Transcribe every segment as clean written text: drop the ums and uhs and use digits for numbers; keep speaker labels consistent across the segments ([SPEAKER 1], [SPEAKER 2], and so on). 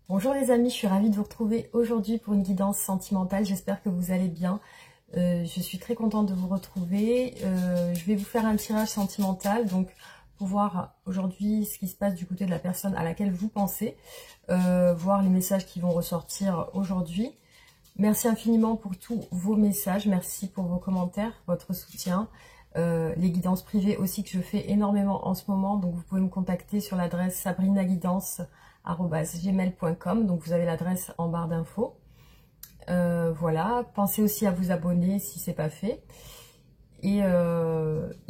[SPEAKER 1] Bonjour les amis, je suis ravie de vous retrouver aujourd'hui pour une guidance sentimentale. J'espère que vous allez bien. Je suis très contente de vous retrouver. Je vais vous faire un tirage sentimental, donc pour voir aujourd'hui ce qui se passe du côté de la personne à laquelle vous pensez, voir les messages qui vont ressortir aujourd'hui. Merci infiniment pour tous vos messages, merci pour vos commentaires, votre soutien. Les guidances privées aussi que je fais énormément en ce moment, donc vous pouvez me contacter sur l'adresse sabrinaguidance@gmail.com, donc vous avez l'adresse en barre d'infos. Voilà, pensez aussi à vous abonner si c'est pas fait. Et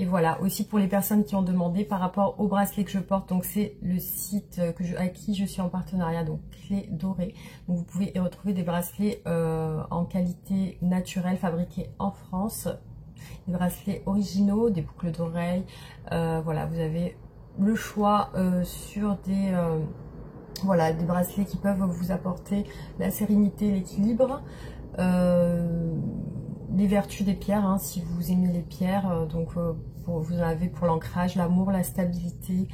[SPEAKER 1] voilà, aussi pour les personnes qui ont demandé par rapport au bracelet que je porte, donc c'est le site avec qui je suis en partenariat, donc Clé Dorée. Donc vous pouvez y retrouver des bracelets en qualité naturelle, fabriqués en France, des bracelets originaux, des boucles d'oreilles. Voilà, vous avez le choix sur voilà, des bracelets qui peuvent vous apporter la sérénité, l'équilibre. Les vertus des pierres, hein, si vous aimez les pierres, vous en avez pour l'ancrage, l'amour, la stabilité,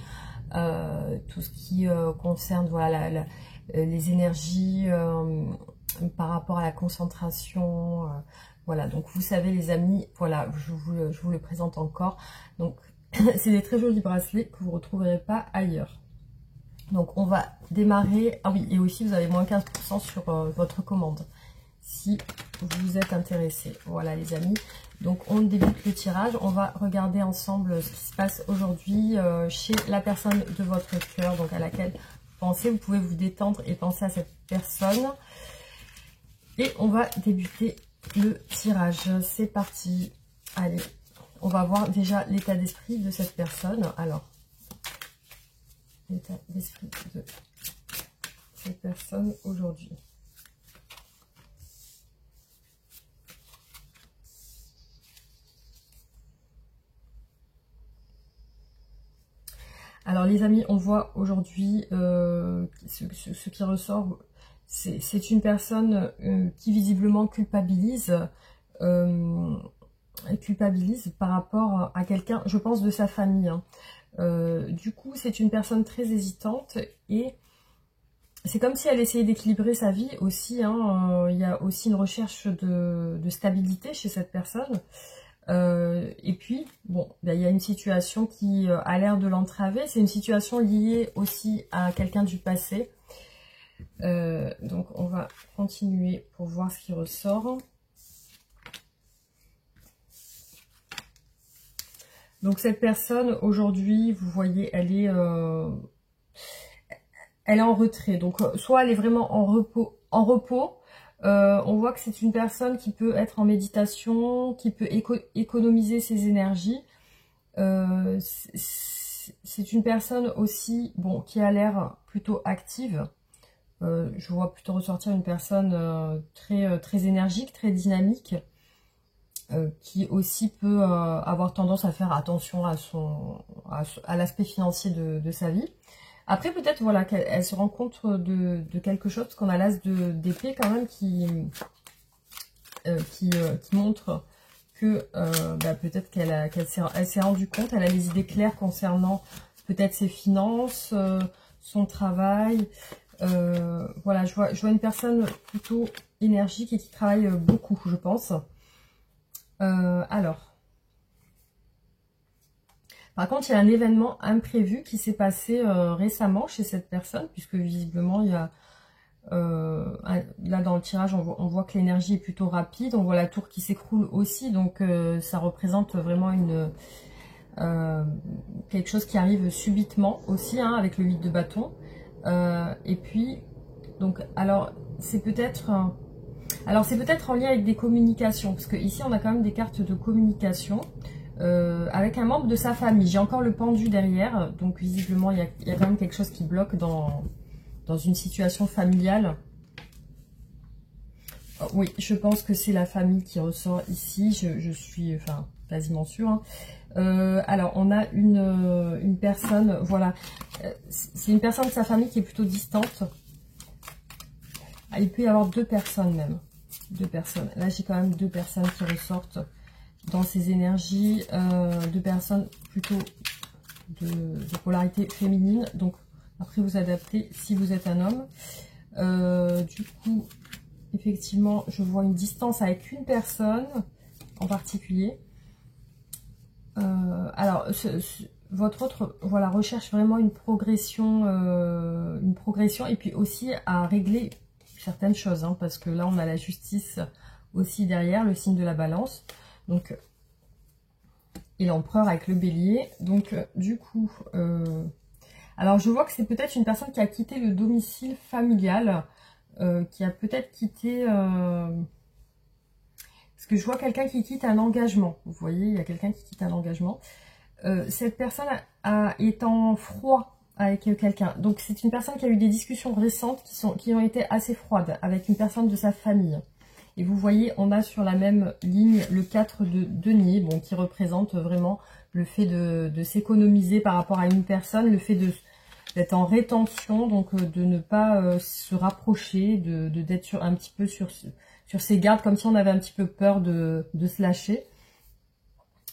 [SPEAKER 1] tout ce qui concerne voilà, les énergies par rapport à la concentration. Voilà, donc vous savez les amis, voilà, je vous le présente encore. Donc c'est des très jolis bracelets que vous ne retrouverez pas ailleurs. Donc on va démarrer. Ah oui, et aussi vous avez moins 15% sur votre commande si vous êtes intéressé. Voilà les amis, donc on débute le tirage. On va regarder ensemble ce qui se passe aujourd'hui chez la personne de votre cœur, donc à laquelle vous pensez. Vous pouvez vous détendre et penser à cette personne. Et on va débuter le tirage. C'est parti. Allez, on va voir déjà l'état d'esprit de cette personne. Alors, l'état d'esprit de cette personne aujourd'hui. Alors les amis, on voit aujourd'hui ce qui ressort, c'est une personne qui visiblement culpabilise par rapport à quelqu'un, je pense de sa famille. Hein. Du coup, c'est une personne très hésitante et c'est comme si elle essayait d'équilibrer sa vie aussi. Hein. Il y a aussi une recherche de stabilité chez cette personne. Et puis, bon, il y a une situation qui a l'air de l'entraver. C'est une situation liée aussi à quelqu'un du passé. Donc, on va continuer pour voir ce qui ressort. Donc, cette personne, aujourd'hui, vous voyez, elle est en retrait. Donc, soit elle est vraiment en repos. On voit que c'est une personne qui peut être en méditation, qui peut économiser ses énergies. C'est une personne aussi, bon, qui a l'air plutôt active. Je vois plutôt ressortir une personne très énergique, très dynamique, qui aussi peut avoir tendance à faire attention à l'aspect financier de sa vie. Après, peut-être voilà, qu'elle se rend compte de quelque chose, parce qu'on a l'as d'épée quand même qui montre que peut-être qu'elle s'est rendue compte, elle a les idées claires concernant peut-être ses finances, son travail. Voilà, je vois une personne plutôt énergique et qui travaille beaucoup, je pense. Alors. Par contre, il y a un événement imprévu qui s'est passé récemment chez cette personne, puisque visiblement, il y a là dans le tirage, on voit que l'énergie est plutôt rapide. On voit la tour qui s'écroule aussi, donc ça représente vraiment quelque chose qui arrive subitement aussi, hein, avec le 8 de bâton. Et puis, donc, alors c'est peut-être en lien avec des communications, parce que ici on a quand même des cartes de communication. Avec un membre de sa famille. J'ai encore le pendu derrière, donc visiblement il y a quand même quelque chose qui bloque dans une situation familiale. Oh, oui, je pense que c'est la famille qui ressort ici, je suis quasiment sûre. Hein. Alors on a une personne, voilà, c'est une personne de sa famille qui est plutôt distante. Il peut y avoir deux personnes même, deux personnes. Là j'ai quand même deux personnes qui ressortent dans ces énergies, de personnes plutôt de polarité féminine. Donc après vous adaptez si vous êtes un homme. Du coup, effectivement, je vois une distance avec une personne en particulier. Alors, votre autre, voilà, recherche vraiment une progression et puis aussi à régler certaines choses, hein, parce que là, on a la justice aussi derrière, le signe de la balance. Donc, et l'empereur avec le bélier. Donc, du coup, alors je vois que c'est peut-être une personne qui a quitté le domicile familial, qui a peut-être quitté... parce que je vois quelqu'un qui quitte un engagement. Vous voyez, il y a quelqu'un qui quitte un engagement. Cette personne est en froid avec quelqu'un. Donc, c'est une personne qui a eu des discussions récentes qui ont été assez froides avec une personne de sa famille. Et vous voyez, on a sur la même ligne le 4 de denier, bon, qui représente vraiment le fait de s'économiser par rapport à une personne, le fait d'être en rétention, donc de ne pas se rapprocher, d'être un petit peu sur ses gardes, comme si on avait un petit peu peur de se lâcher.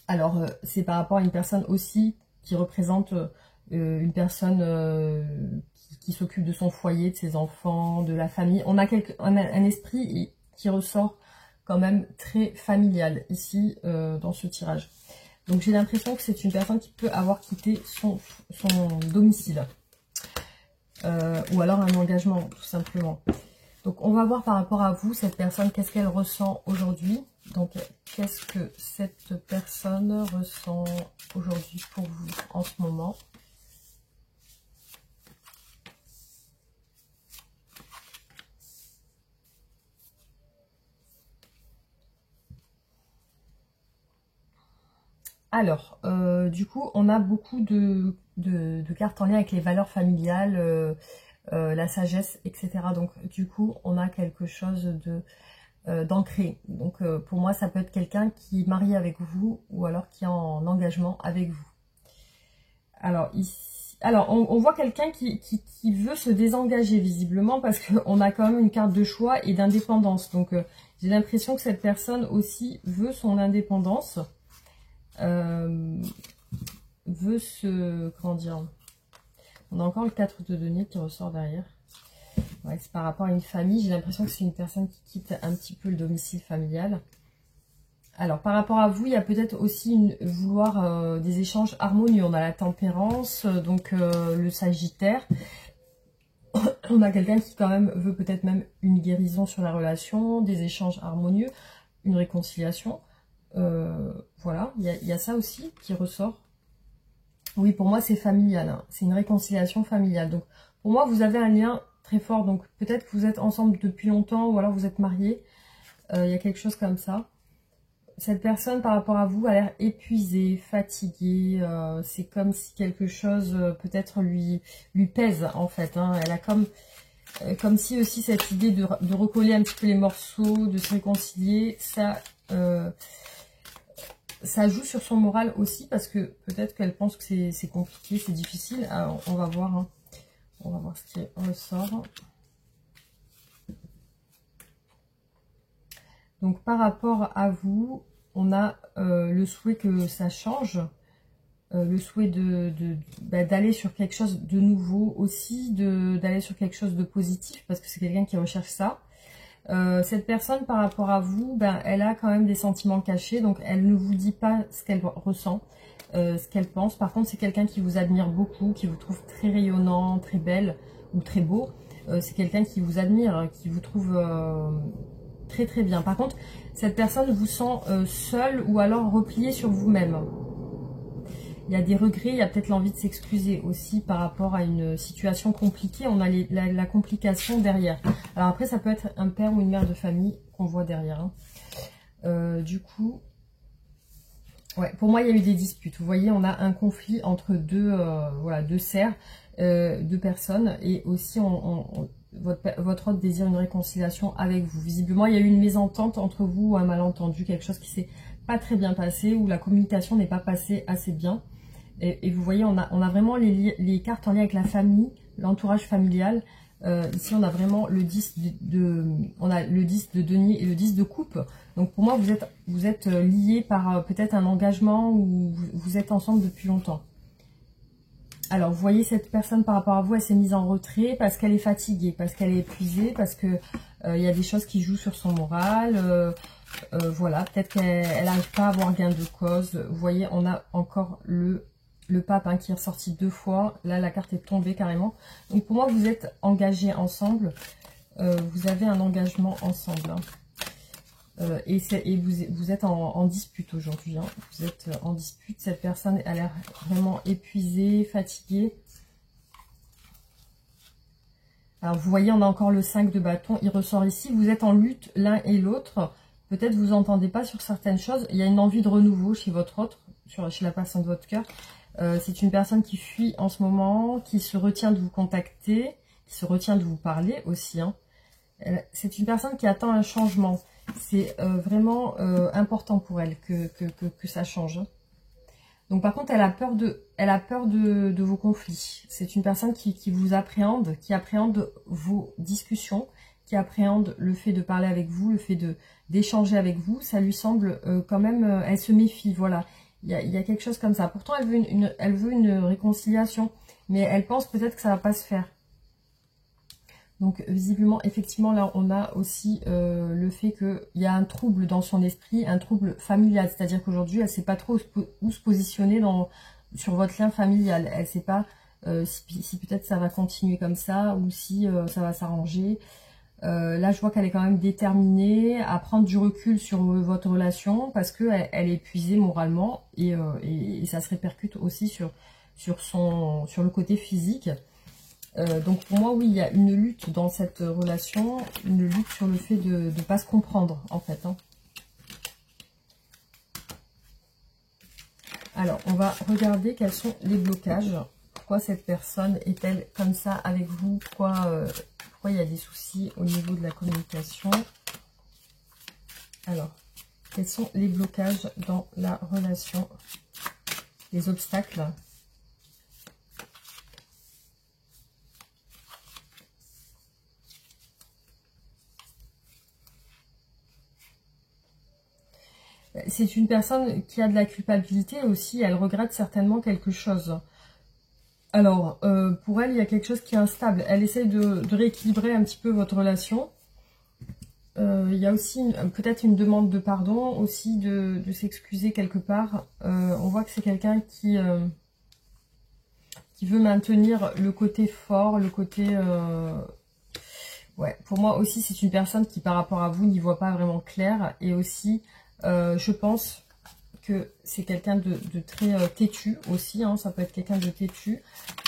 [SPEAKER 1] Alors, c'est par rapport à une personne aussi qui représente une personne qui s'occupe de son foyer, de ses enfants, de la famille. On a un esprit qui ressort quand même très familial ici dans ce tirage. Donc, j'ai l'impression que c'est une personne qui peut avoir quitté son domicile. Ou alors un engagement, tout simplement. Donc, on va voir par rapport à vous, cette personne, qu'est-ce qu'elle ressent aujourd'hui. Donc, qu'est-ce que cette personne ressent aujourd'hui pour vous en ce moment? Alors, du coup, on a beaucoup de cartes en lien avec les valeurs familiales, la sagesse, etc. Donc, du coup, on a quelque chose d'ancré. Donc, pour moi, ça peut être quelqu'un qui est marié avec vous ou alors qui est en engagement avec vous. Alors, ici, on voit quelqu'un qui veut se désengager visiblement parce qu'on a quand même une carte de choix et d'indépendance. Donc, j'ai l'impression que cette personne aussi veut son indépendance. Veut se... Comment dire? On a encore le 4 de denier qui ressort derrière. Ouais, c'est par rapport à une famille. J'ai l'impression que c'est une personne qui quitte un petit peu le domicile familial. Alors, par rapport à vous, il y a peut-être aussi vouloir des échanges harmonieux. On a la tempérance, donc le sagittaire. On a quelqu'un qui quand même veut peut-être même une guérison sur la relation, des échanges harmonieux, une réconciliation. Voilà, il y a ça aussi qui ressort. Oui, pour moi, c'est familial. Hein. C'est une réconciliation familiale. Donc, pour moi, vous avez un lien très fort. Donc, peut-être que vous êtes ensemble depuis longtemps ou alors vous êtes mariés. Il y a quelque chose comme ça. Cette personne, par rapport à vous, a l'air épuisée, fatiguée. C'est comme si quelque chose, peut-être, lui pèse, en fait. Hein. Elle a comme si aussi cette idée de recoller un petit peu les morceaux, de se réconcilier, ça joue sur son moral aussi parce que peut-être qu'elle pense que c'est compliqué, c'est difficile. Alors, on va voir. Hein. On va voir ce qui ressort. Donc, par rapport à vous, on a le souhait que ça change. Le souhait d'aller sur quelque chose de nouveau aussi, d'aller sur quelque chose de positif parce que c'est quelqu'un qui recherche ça. Cette personne, par rapport à vous, elle a quand même des sentiments cachés, donc elle ne vous dit pas ce qu'elle ressent, ce qu'elle pense. Par contre, c'est quelqu'un qui vous admire beaucoup, qui vous trouve très rayonnant, très belle ou très beau. C'est quelqu'un qui vous admire, qui vous trouve très très bien. Par contre, cette personne vous sent seul ou alors replié sur vous-même. Il y a des regrets, il y a peut-être l'envie de s'excuser aussi par rapport à une situation compliquée. On a la complication derrière. Alors après, ça peut être un père ou une mère de famille qu'on voit derrière. Hein. Du coup, ouais, pour moi, il y a eu des disputes. Vous voyez, on a un conflit entre deux serfs, deux personnes. Et aussi, votre hôte désire une réconciliation avec vous. Visiblement, il y a eu une mésentente entre vous ou un malentendu, quelque chose qui s'est pas très bien passé, où la communication n'est pas passée assez bien. Et vous voyez, on a vraiment les cartes en lien avec la famille, l'entourage familial. Ici, on a vraiment le 10 on a le 10 de denier et le 10 de coupe. Donc pour moi, vous êtes liés par peut-être un engagement ou vous êtes ensemble depuis longtemps. Alors, vous voyez, cette personne par rapport à vous, elle s'est mise en retrait parce qu'elle est fatiguée, parce qu'elle est épuisée, parce que il y a des choses qui jouent sur son moral. Voilà, peut-être qu'elle n'arrive pas à avoir gain de cause. Vous voyez, on a encore le pape qui est ressorti 2 fois. Là, la carte est tombée carrément. Donc, pour moi, vous êtes engagés ensemble. Vous avez un engagement ensemble. Et vous êtes en dispute aujourd'hui. Vous êtes en dispute. Cette personne a l'air vraiment épuisée, fatiguée. Alors, vous voyez, on a encore le 5 de bâton. Il ressort ici. Vous êtes en lutte l'un et l'autre. Peut-être vous n'entendez pas sur certaines choses. Il y a une envie de renouveau chez votre autre, chez la personne de votre cœur. C'est une personne qui fuit en ce moment, qui se retient de vous contacter, qui se retient de vous parler aussi. C'est une personne qui attend un changement. C'est vraiment important pour elle que ça change. Donc par contre, elle a peur de vos conflits. C'est une personne qui vous appréhende, qui appréhende vos discussions, qui appréhende le fait de parler avec vous, le fait d'échanger avec vous. Ça lui semble quand même, elle se méfie, voilà. Il y a quelque chose comme ça. Pourtant, elle veut une réconciliation, mais elle pense peut-être que ça va pas se faire. Donc, visiblement, effectivement, là, on a aussi le fait qu'il y a un trouble dans son esprit, un trouble familial. C'est-à-dire qu'aujourd'hui, elle ne sait pas trop où se positionner sur votre lien familial. Elle ne sait pas si peut-être ça va continuer comme ça ou si ça va s'arranger. Là, je vois qu'elle est quand même déterminée à prendre du recul sur votre relation parce qu'elle est épuisée moralement et ça se répercute aussi sur le côté physique. Donc pour moi, oui, il y a une lutte dans cette relation, une lutte sur le fait de ne pas se comprendre, en fait. Alors, on va regarder quels sont les blocages. Pourquoi cette personne est-elle comme ça avec vous? Pourquoi il y a des soucis au niveau de la communication? Alors, quels sont les blocages dans la relation? Les obstacles? C'est une personne qui a de la culpabilité aussi, elle regrette certainement quelque chose. Alors, pour elle, il y a quelque chose qui est instable. Elle essaie de rééquilibrer un petit peu votre relation. Il y a aussi peut-être une demande de pardon, aussi de s'excuser quelque part. On voit que c'est quelqu'un qui veut maintenir le côté fort, le côté... Ouais, pour moi aussi, c'est une personne qui, par rapport à vous, n'y voit pas vraiment clair. Et aussi... je pense que c'est quelqu'un de très têtu aussi, ça peut être quelqu'un de têtu,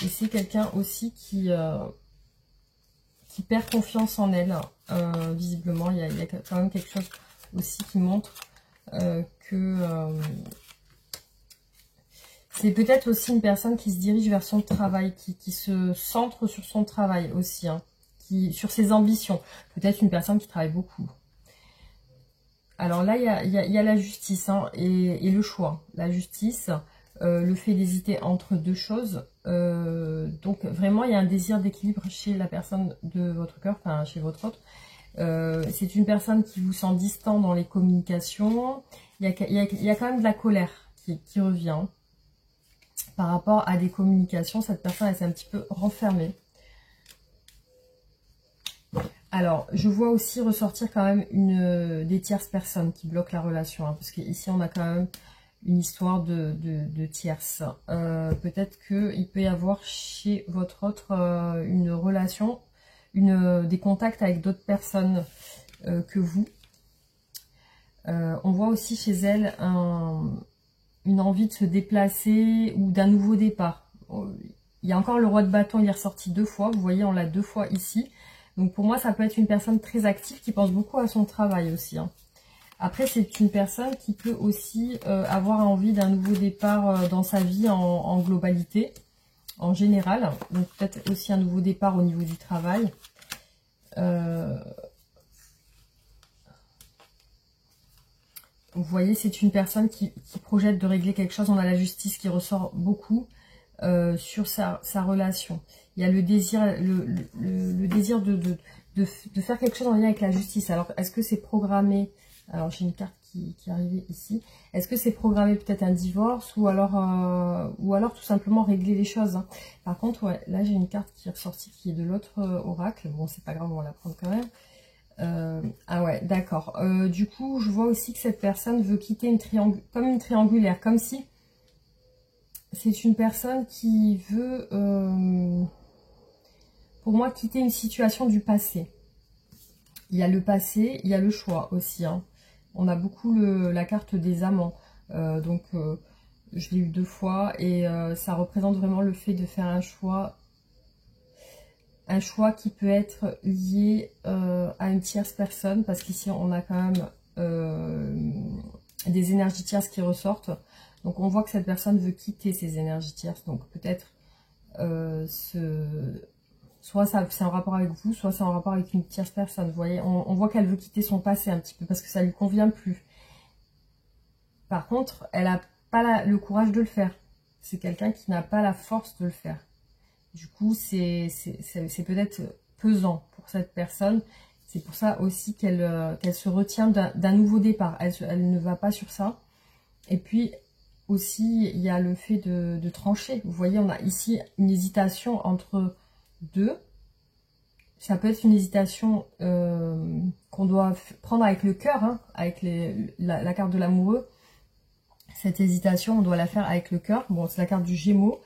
[SPEAKER 1] et c'est quelqu'un aussi qui perd confiance en elle, visiblement, il y a quand même quelque chose aussi qui montre que c'est peut-être aussi une personne qui se dirige vers son travail, qui se centre sur son travail aussi, sur ses ambitions, peut-être une personne qui travaille beaucoup. Alors là, il y a la justice et le choix. La justice, le fait d'hésiter entre deux choses. Donc vraiment, il y a un désir d'équilibre chez la personne de votre cœur, enfin chez votre autre. C'est une personne qui vous sent distant dans les communications. Il y a quand même de la colère qui revient. Par rapport à des communications, cette personne, elle s'est un petit peu renfermée. Alors, je vois aussi ressortir quand même des tierces personnes qui bloquent la relation. Parce qu'ici, on a quand même une histoire de tierces. Peut-être qu'il peut y avoir chez votre autre une relation, des contacts avec d'autres personnes que vous. On voit aussi chez elle une envie de se déplacer ou d'un nouveau départ. Il y a encore le roi de bâton, il est ressorti 2 fois. Vous voyez, on l'a 2 fois ici. Donc pour moi, ça peut être une personne très active qui pense beaucoup à son travail aussi. Après, c'est une personne qui peut aussi avoir envie d'un nouveau départ dans sa vie en globalité, en général. Donc peut-être aussi un nouveau départ au niveau du travail. Vous voyez, c'est une personne qui projette de régler quelque chose. On a la justice qui ressort beaucoup sur sa relation. Il y a le désir, le désir de faire quelque chose en lien avec la justice. Alors, est-ce que c'est programmé? Alors, j'ai une carte qui est arrivé ici. Est-ce que c'est programmer peut-être un divorce ou alors tout simplement régler les choses, hein. Par contre, ouais, là j'ai une carte qui est ressortie qui est de l'autre oracle. Bon, c'est pas grave, on va la prendre quand même. Ah ouais, d'accord. Du coup, je vois aussi que cette personne veut quitter comme une triangulaire, comme si c'est une personne qui veut, pour moi, quitter une situation du passé. Il y a le passé, il y a le choix aussi, hein. On a beaucoup la carte des amants. Je l'ai eu 2 fois et ça représente vraiment le fait de faire un choix qui peut être lié à une tierce personne, parce qu'ici on a quand même des énergies tierces qui ressortent. Donc on voit que cette personne veut quitter ces énergies tierces. Donc peut-être soit c'est en rapport avec vous, soit c'est en rapport avec une tierce personne. Vous voyez, on voit qu'elle veut quitter son passé un petit peu parce que ça lui convient plus. Par contre, elle n'a pas le courage de le faire. C'est quelqu'un qui n'a pas la force de le faire. Du coup, c'est peut-être pesant pour cette personne. C'est pour ça aussi qu'elle se retient d'un nouveau départ. Elle ne va pas sur ça. Et puis aussi, il y a le fait de trancher. Vous voyez, on a ici une hésitation entre deux. Ça peut être une hésitation qu'on doit prendre avec le cœur, hein, avec la carte de l'amoureux. Cette hésitation, on doit la faire avec le cœur. Bon, c'est la carte du Gémeaux.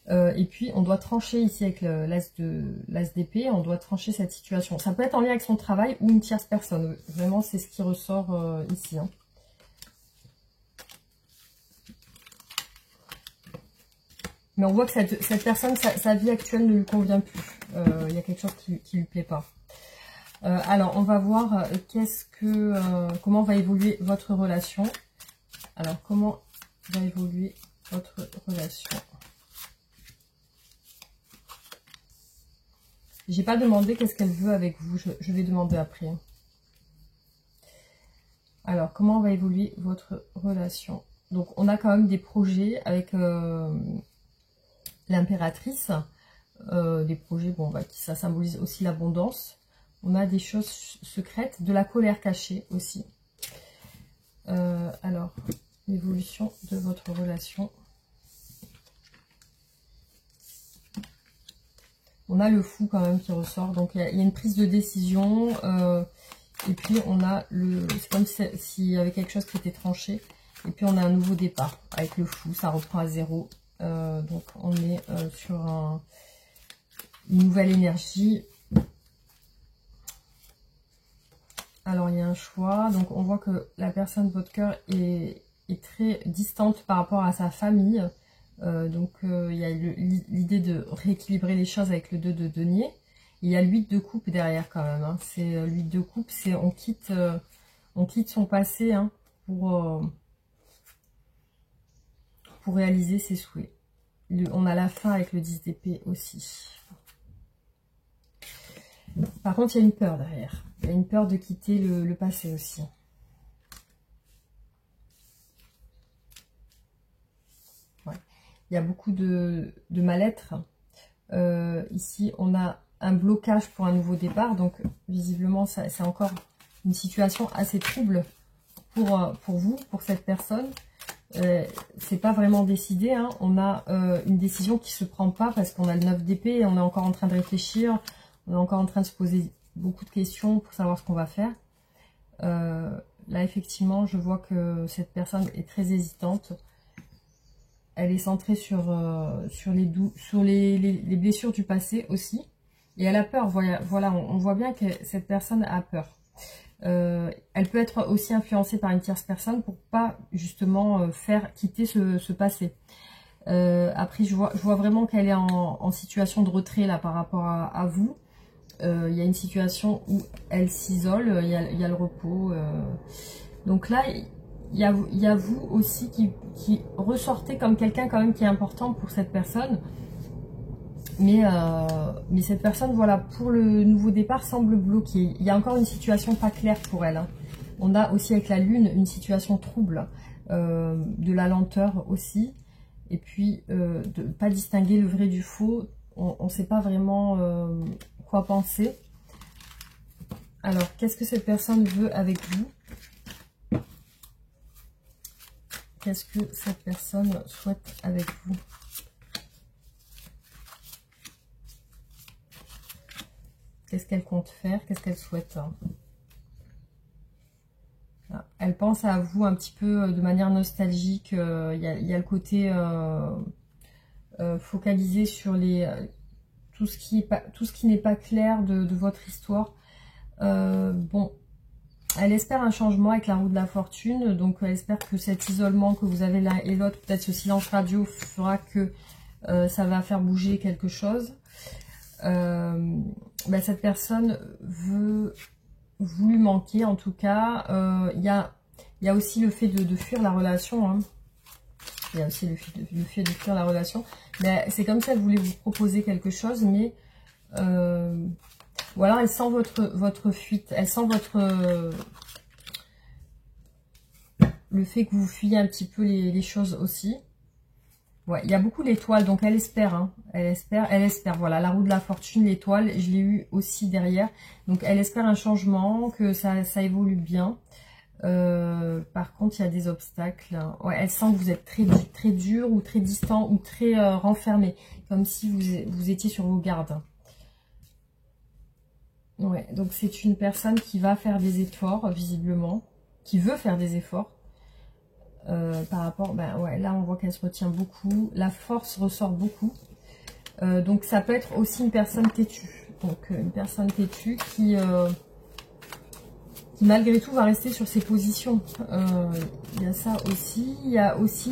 [SPEAKER 1] Et puis, on doit trancher ici avec l'as d'épée. On doit trancher cette situation. Ça peut être en lien avec son travail ou une tierce personne. Vraiment, c'est ce qui ressort ici, hein. Mais on voit que cette personne, sa vie actuelle ne lui convient plus. Il y a quelque chose qui lui plaît pas. Alors, on va voir comment va évoluer votre relation. Alors, comment va évoluer votre relation? J'ai pas demandé qu'est-ce qu'elle veut avec vous. Je vais demander après. Alors, comment va évoluer votre relation? Donc, on a quand même des projets avec l'impératrice. Des projets, bon, ça symbolise aussi l'abondance. On a des choses secrètes, de la colère cachée aussi. Alors, l'évolution de votre relation. On a le fou quand même qui ressort. Donc, il y a une prise de décision. Et puis, on a c'est comme s'il y avait quelque chose qui était tranché. Et puis, on a un nouveau départ avec le fou. Ça reprend à 0. Donc, on est sur une nouvelle énergie. Alors, il y a un choix. Donc, on voit que la personne de votre cœur est très distante par rapport à sa famille. Il y a l'idée de rééquilibrer les choses avec le 2 de denier. Il y a l'8 de coupe derrière quand même, hein. C'est l'8 de coupe, c'est on quitte son passé, hein, pour réaliser ses souhaits. On a la fin avec le 10 d'épée aussi. Par contre, il y a une peur derrière. Il y a une peur de quitter le passé aussi. Ouais. Il y a beaucoup de mal-être. Ici, on a un blocage pour un nouveau départ. Donc, visiblement, c'est encore une situation assez trouble pour vous, pour cette personne. C'est pas vraiment décidé, hein. On a une décision qui se prend pas parce qu'on a le 9 d'épée et on est encore en train de réfléchir. On est encore en train de se poser beaucoup de questions pour savoir ce qu'on va faire. Là, effectivement, je vois que cette personne est très hésitante. Elle est centrée sur les blessures du passé aussi. Et elle a peur. Voilà, on voit bien que cette personne a peur. Elle peut être aussi influencée par une tierce personne pour pas justement faire quitter ce passé. Après, je vois vraiment qu'elle est en situation de retrait là par rapport à vous. Il y a une situation où elle s'isole, il y a le repos. Donc là, il y a vous aussi qui ressortez comme quelqu'un quand même qui est important pour cette personne. Mais cette personne, voilà, pour le nouveau départ, semble bloquée. Il y a encore une situation pas claire pour elle, hein. On a aussi avec la lune une situation trouble, de la lenteur aussi. Et puis, de ne pas distinguer le vrai du faux. On ne sait pas vraiment quoi penser. Alors, qu'est-ce que cette personne veut avec vous? Qu'est-ce que cette personne souhaite avec vous? Qu'est-ce qu'elle compte faire? Qu'est-ce qu'elle souhaite? Elle pense à vous un petit peu de manière nostalgique. Il y a le côté focalisé sur tout ce qui n'est pas clair de votre histoire. Bon, elle espère un changement avec la roue de la fortune. Donc, elle espère que cet isolement que vous avez l'un et l'autre, peut-être ce silence radio, fera que ça va faire bouger quelque chose. Cette personne veut vous lui manquer, en tout cas. Il y a aussi le fait de fuir la relation. Hein. Il y a aussi le fait de fuir la relation. Mais c'est comme si elle voulait vous proposer quelque chose, mais ou alors elle sent votre fuite. Elle sent le fait que vous fuyez un petit peu les choses aussi. Ouais, il y a beaucoup d'étoiles, donc elle espère, hein. Elle espère, voilà, la roue de la fortune, l'étoile, je l'ai eu aussi derrière. Donc elle espère un changement, que ça évolue bien. Par contre, il y a des obstacles. Ouais, elle sent que vous êtes très dur ou très distant ou très renfermé, comme si vous étiez sur vos gardes. Ouais, donc c'est une personne qui va faire des efforts, visiblement, qui veut faire des efforts. Par rapport, ouais, là on voit qu'elle se retient beaucoup, la force ressort beaucoup, donc ça peut être aussi une personne têtue, donc une personne têtue qui malgré tout va rester sur ses positions. Il y a ça aussi, il y a aussi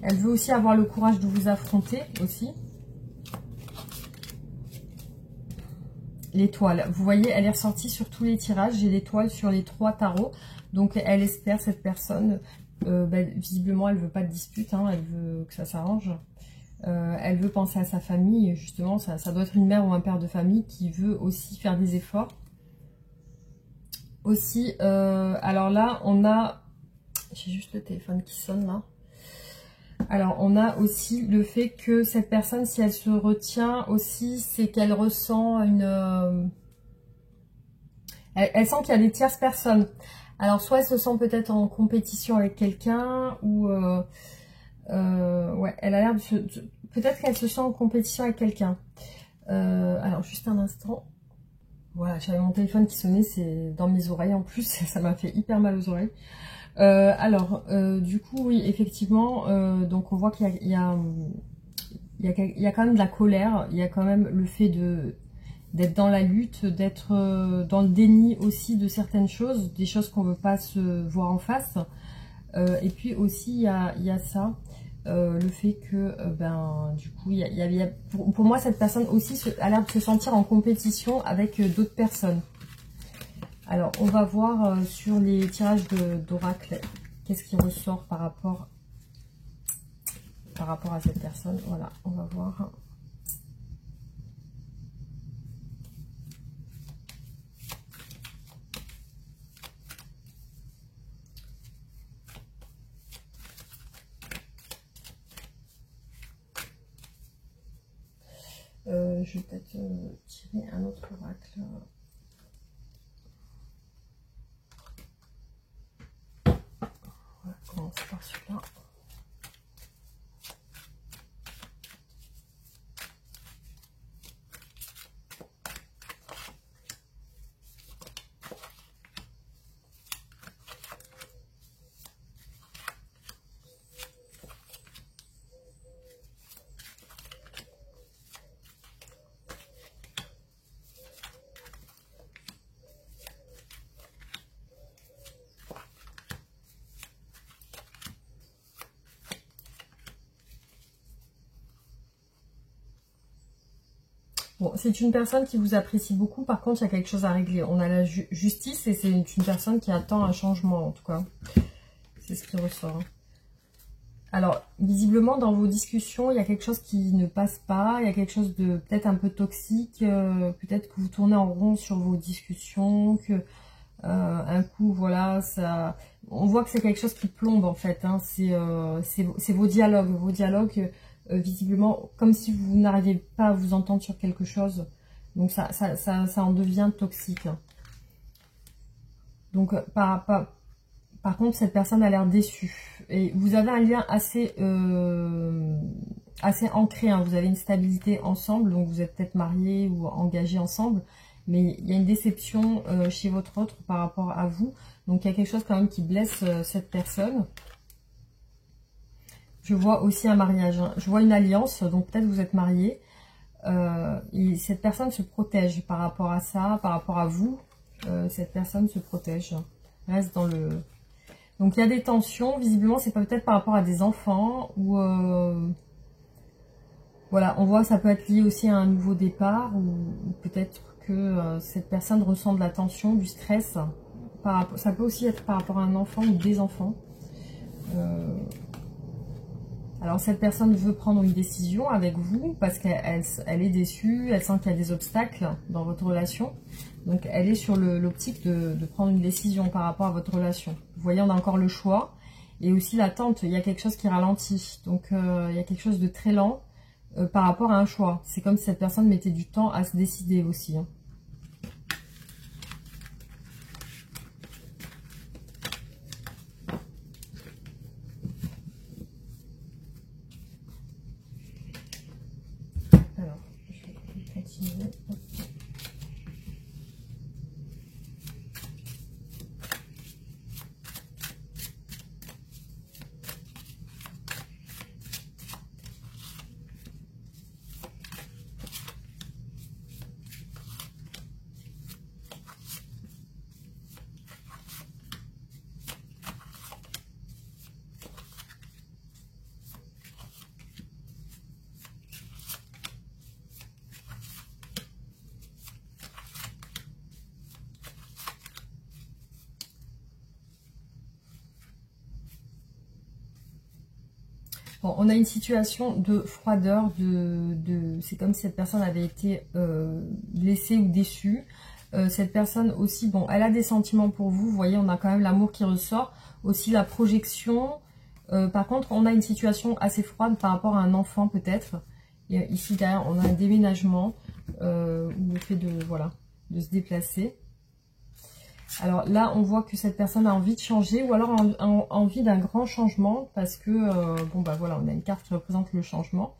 [SPEAKER 1] elle veut aussi avoir le courage de vous affronter aussi. L'étoile, vous voyez, elle est ressortie sur tous les tirages, j'ai l'étoile sur les 3 tarots. Donc elle espère, cette personne, visiblement elle veut pas de dispute, hein, elle veut que ça s'arrange. Elle veut penser à sa famille, justement, ça doit être une mère ou un père de famille qui veut aussi faire des efforts. Aussi, alors là, on a, j'ai juste le téléphone qui sonne là. Alors on a aussi le fait que cette personne, si elle se retient aussi, c'est qu'elle ressent elle sent qu'il y a des tierces personnes. Alors, soit elle se sent peut-être en compétition avec quelqu'un, ou... ouais, elle a l'air de peut-être qu'elle se sent en compétition avec quelqu'un. Alors, juste un instant. Voilà, j'avais mon téléphone qui sonnait, c'est dans mes oreilles en plus, ça m'a fait hyper mal aux oreilles. Du coup, oui, effectivement, donc on voit qu'il y a quand même de la colère, il y a quand même le fait d'être dans la lutte, d'être dans le déni aussi de certaines choses, des choses qu'on ne veut pas se voir en face. Et puis aussi, il y a ça, le fait que, du coup, pour moi, cette personne aussi a l'air de se sentir en compétition avec d'autres personnes. Alors, on va voir sur les tirages d'oracle, qu'est-ce qui ressort par rapport à cette personne. Voilà, on va voir. Je vais peut-être tirer un autre oracle. On va commencer par celui-là. Bon, c'est une personne qui vous apprécie beaucoup. Par contre, il y a quelque chose à régler. On a la justice et c'est une personne qui attend un changement, en tout cas. C'est ce qui ressort. Alors, visiblement, dans vos discussions, il y a quelque chose qui ne passe pas. Il y a quelque chose de peut-être un peu toxique. Peut-être que vous tournez en rond sur vos discussions. Que un coup, voilà, ça... On voit que c'est quelque chose qui plombe, en fait. Hein. C'est vos dialogues. Vos dialogues... visiblement, comme si vous n'arrivez pas à vous entendre sur quelque chose. Donc, ça en devient toxique. Donc, par Par contre, cette personne a l'air déçue. Et vous avez un lien assez ancré. Hein. Vous avez une stabilité ensemble, donc vous êtes peut-être mariés ou engagés ensemble. Mais il y a une déception chez votre autre par rapport à vous. Donc, il y a quelque chose quand même qui blesse cette personne. Je vois aussi un mariage. Hein. Je vois une alliance, donc peut-être vous êtes mariés. Et cette personne se protège par rapport à ça, par rapport à vous. Cette personne se protège. Reste dans le... Donc, il y a des tensions. Visiblement, c'est peut-être par rapport à des enfants. Ou voilà, on voit que ça peut être lié aussi à un nouveau départ. Ou peut-être que cette personne ressent de la tension, du stress. Ça peut aussi être par rapport à un enfant ou des enfants. Alors, cette personne veut prendre une décision avec vous parce qu'elle est déçue, elle sent qu'il y a des obstacles dans votre relation. Donc, elle est sur l'optique de prendre une décision par rapport à votre relation. Vous voyez, on a encore le choix et aussi l'attente. Il y a quelque chose qui ralentit. Donc, il y a quelque chose de très lent par rapport à un choix. C'est comme si cette personne mettait du temps à se décider aussi. Hein. Alors, je vais continuer. Bon, on a une situation de froideur, c'est comme si cette personne avait été blessée ou déçue. Cette personne aussi, bon, elle a des sentiments pour vous. Vous voyez, on a quand même l'amour qui ressort. Aussi la projection. Par contre, on a une situation assez froide par rapport à un enfant peut-être. Ici, derrière, on a un déménagement ou le fait de se déplacer. Alors là, on voit que cette personne a envie de changer ou alors envie d'un grand changement parce que, bon bah voilà, on a une carte qui représente le changement.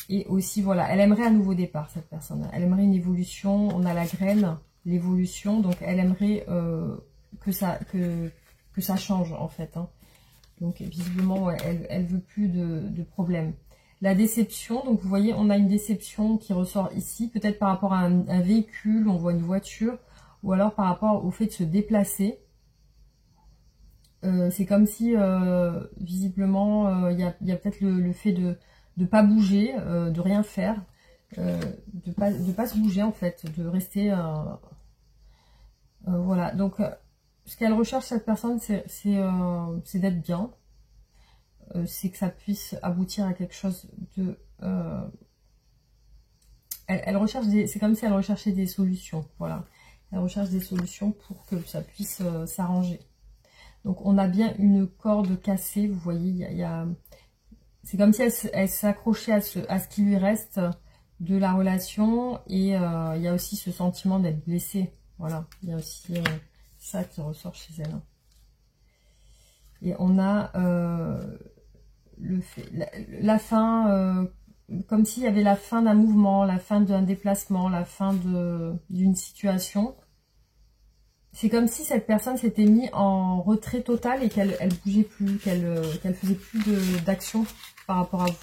[SPEAKER 1] Et aussi, voilà, elle aimerait un nouveau départ, cette personne. Elle aimerait une évolution, on a la graine, l'évolution, donc elle aimerait que ça change en fait. Hein. Donc visiblement, ouais, elle veut plus de problème. La déception, donc vous voyez, on a une déception qui ressort ici, peut-être par rapport à un véhicule, on voit une voiture, ou alors par rapport au fait de se déplacer. C'est comme si, visiblement, il y a peut-être le fait de ne pas bouger, de rien faire, de pas se bouger en fait, de rester... voilà, donc ce qu'elle recherche cette personne, c'est d'être bien, c'est que ça puisse aboutir à quelque chose de... elle recherche c'est comme si elle recherchait des solutions, voilà. Elle recherche des solutions pour que ça puisse s'arranger. Donc, on a bien une corde cassée, vous voyez, c'est comme si elle s'accrochait à ce qui lui reste de la relation. Et il y a aussi ce sentiment d'être blessée. Voilà, il y a aussi ça qui ressort chez elle. Et on a la fin, comme s'il y avait la fin d'un mouvement, la fin d'un déplacement, la fin d'une situation. C'est comme si cette personne s'était mise en retrait total et qu'elle bougeait plus, qu'elle faisait plus d'action par rapport à vous.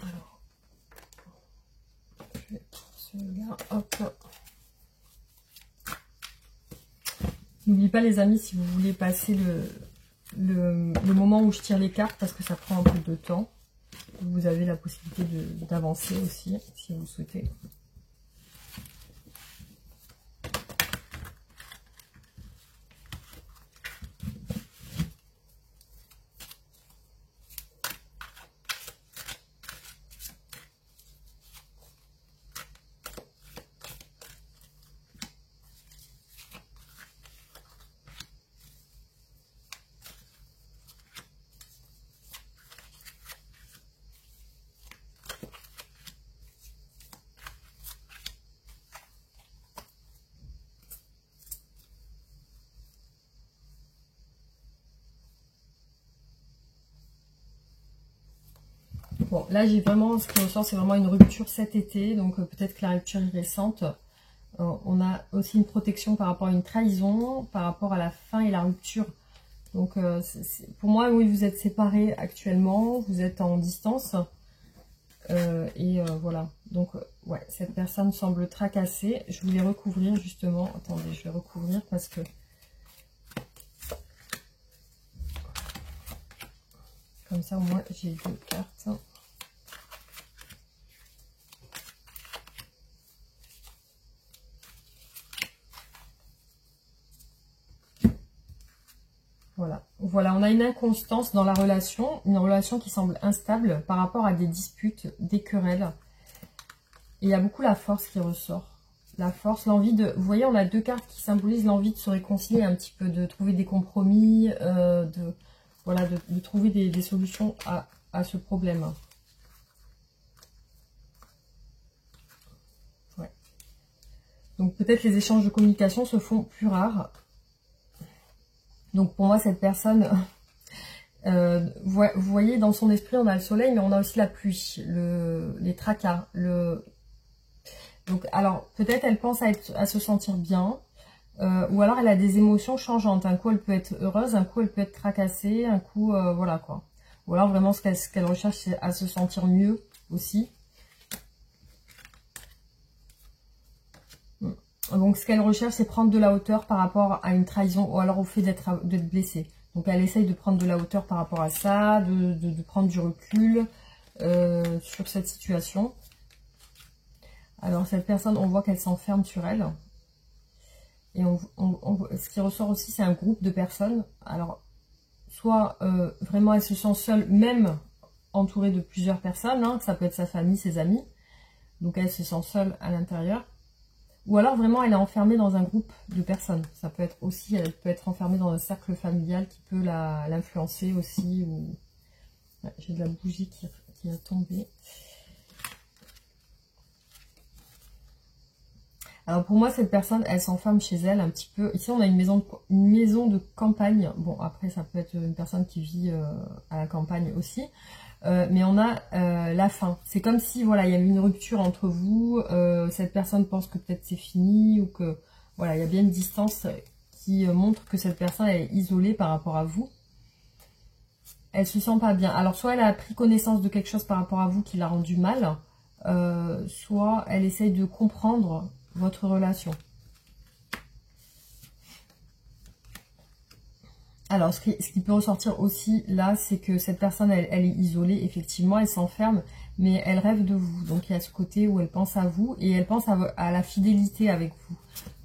[SPEAKER 1] Alors, je vais prendre celui-là, hop. N'oubliez pas les amis, si vous voulez passer le moment où je tire les cartes, parce que ça prend un peu de temps, vous avez la possibilité d'avancer aussi, si vous le souhaitez. Bon, là, j'ai vraiment, ce qui ressort, c'est vraiment une rupture cet été. Donc, peut-être que la rupture est récente. On a aussi une protection par rapport à une trahison, par rapport à la fin et la rupture. Donc, pour moi, oui, vous êtes séparés actuellement. Vous êtes en distance. Voilà. Donc, ouais, cette personne semble tracassée. Je voulais recouvrir, justement. Attendez, je vais recouvrir parce que... Comme ça, au moins, j'ai 2 cartes. Voilà, on a une inconstance dans la relation, une relation qui semble instable par rapport à des disputes, des querelles. Et il y a beaucoup la force qui ressort. La force, l'envie de... Vous voyez, on a 2 cartes qui symbolisent l'envie de se réconcilier un petit peu, de trouver des compromis, de trouver des solutions à ce problème. Ouais. Donc peut-être les échanges de communication se font plus rares. Donc pour moi, cette personne, vous voyez, dans son esprit, on a le soleil, mais on a aussi la pluie, les tracas. Donc, alors, peut-être elle pense à se sentir bien, ou alors elle a des émotions changeantes. Un coup, elle peut être heureuse, un coup, elle peut être tracassée, un coup, voilà quoi. Ou alors vraiment, ce qu'elle recherche, c'est à se sentir mieux aussi. Donc, ce qu'elle recherche, c'est prendre de la hauteur par rapport à une trahison ou alors au fait d'être blessée. Donc, elle essaye de prendre de la hauteur par rapport à ça, de prendre du recul sur cette situation. Alors, cette personne, on voit qu'elle s'enferme sur elle. Et ce qui ressort aussi, c'est un groupe de personnes. Alors, soit vraiment, elle se sent seule, même entourée de plusieurs personnes. Hein, ça peut être sa famille, ses amis. Donc, elle se sent seule à l'intérieur. Ou alors vraiment elle est enfermée dans un groupe de personnes. Ça peut être aussi, elle peut être enfermée dans un cercle familial qui peut l'influencer aussi. Ou... Ouais, j'ai de la bougie qui a tombé. Alors pour moi cette personne, elle s'enferme chez elle un petit peu. Ici on a une maison de campagne. Bon après ça peut être une personne qui vit à la campagne aussi. Mais on a la fin. C'est comme si voilà, il y a eu une rupture entre vous. Cette personne pense que peut-être c'est fini ou que voilà, il y a bien une distance qui montre que cette personne elle est isolée par rapport à vous. Elle se sent pas bien. Alors soit elle a pris connaissance de quelque chose par rapport à vous qui l'a rendu mal, soit elle essaye de comprendre votre relation. Alors, ce qui peut ressortir aussi, là, c'est que cette personne, elle est isolée, effectivement, elle s'enferme, mais elle rêve de vous. Donc, il y a ce côté où elle pense à vous et elle pense à la fidélité avec vous.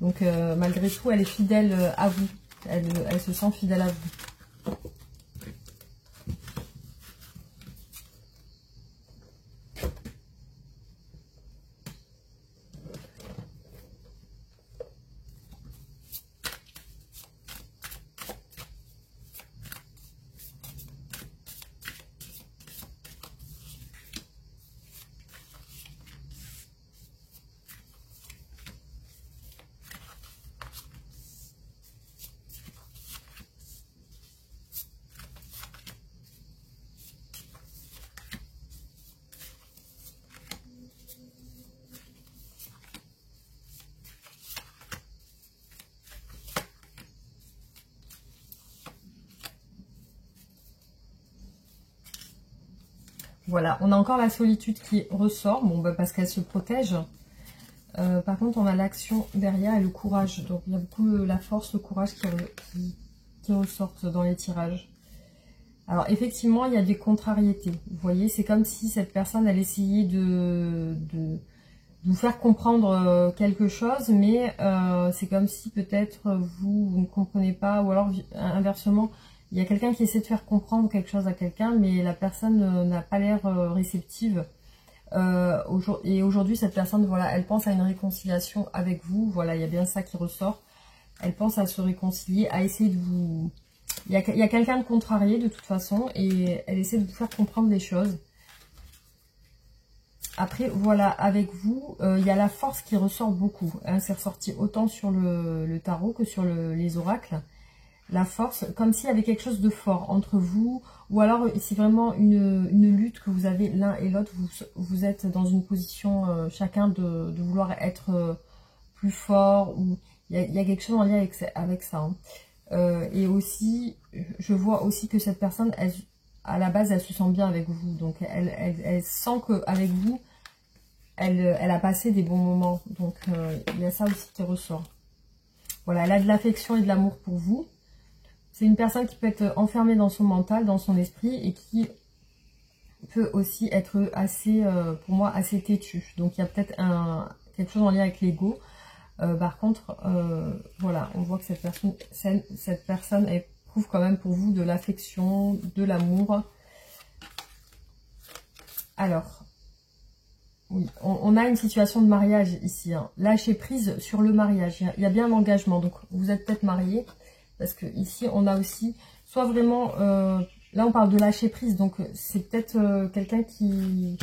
[SPEAKER 1] Donc, malgré tout, elle est fidèle à vous. Elle se sent fidèle à vous. Voilà, on a encore la solitude qui ressort, bon, bah, parce qu'elle se protège. Par contre, on a l'action derrière et le courage. Donc, il y a beaucoup la force, le courage qui ressortent dans les tirages. Alors, effectivement, il y a des contrariétés. Vous voyez, c'est comme si cette personne, elle essayait de vous faire comprendre quelque chose, mais c'est comme si peut-être vous ne comprenez pas, ou alors inversement, il y a quelqu'un qui essaie de faire comprendre quelque chose à quelqu'un, mais la personne n'a pas l'air réceptive. Et aujourd'hui, cette personne, voilà, elle pense à une réconciliation avec vous. Voilà, il y a bien ça qui ressort. Elle pense à se réconcilier, à essayer de vous... Il y a quelqu'un de contrarié de toute façon, et elle essaie de vous faire comprendre des choses. Après, voilà, avec vous, il y a la force qui ressort beaucoup. Hein, c'est ressorti autant sur le tarot que sur les oracles. la force, comme s'il y avait quelque chose de fort entre vous, ou alors c'est vraiment une lutte que vous avez l'un et l'autre, vous êtes dans une position chacun de vouloir être plus fort, ou il y a quelque chose en lien avec ça. Hein. Et aussi, je vois aussi que cette personne, à la base, elle se sent bien avec vous, donc elle sent qu'avec vous, elle a passé des bons moments, donc il y a ça aussi qui ressort. Voilà, elle a de l'affection et de l'amour pour vous. C'est une personne qui peut être enfermée dans son mental, dans son esprit, et qui peut aussi être assez, pour moi, assez têtue. Donc il y a peut-être quelque chose en lien avec l'ego. Par contre, voilà, on voit que cette personne éprouve quand même pour vous de l'affection, de l'amour. Alors, oui, on a une situation de mariage ici. Hein. Lâcher prise sur le mariage. Il y a bien un engagement. Donc, vous êtes peut-être marié. Parce que ici, on a aussi, soit vraiment, là on parle de lâcher prise, donc c'est peut-être quelqu'un qui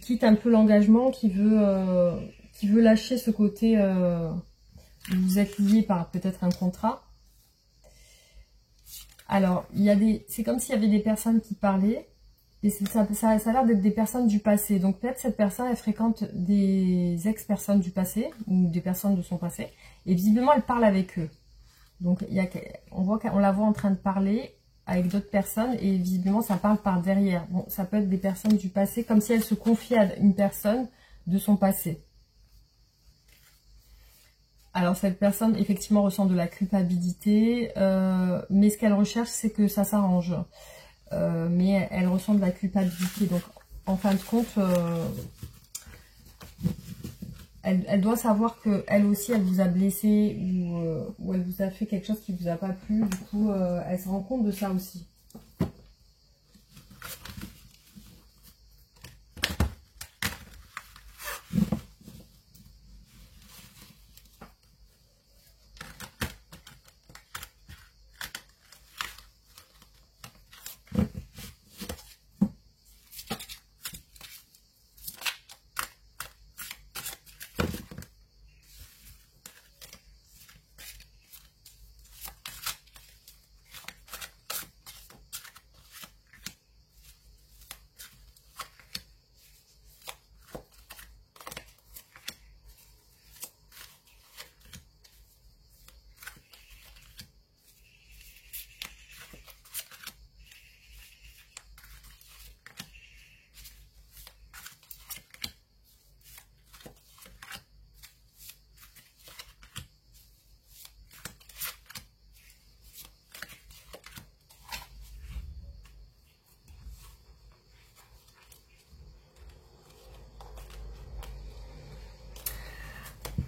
[SPEAKER 1] quitte un peu l'engagement, qui veut lâcher ce côté, où vous êtes lié par peut-être un contrat. Alors, c'est comme s'il y avait des personnes qui parlaient, et ça a l'air d'être des personnes du passé. Donc peut-être cette personne, elle fréquente des ex-personnes du passé, ou des personnes de son passé, et visiblement elle parle avec eux. Donc, on la voit en train de parler avec d'autres personnes et visiblement, ça parle par derrière. Bon, ça peut être des personnes du passé, comme si elle se confiait à une personne de son passé. Alors, cette personne, effectivement, ressent de la culpabilité, mais ce qu'elle recherche, c'est que ça s'arrange. Mais elle ressent de la culpabilité. Donc, en fin de compte... Elle doit savoir que elle aussi, elle vous a blessé ou elle vous a fait quelque chose qui vous a pas plu. Du coup, elle se rend compte de ça aussi.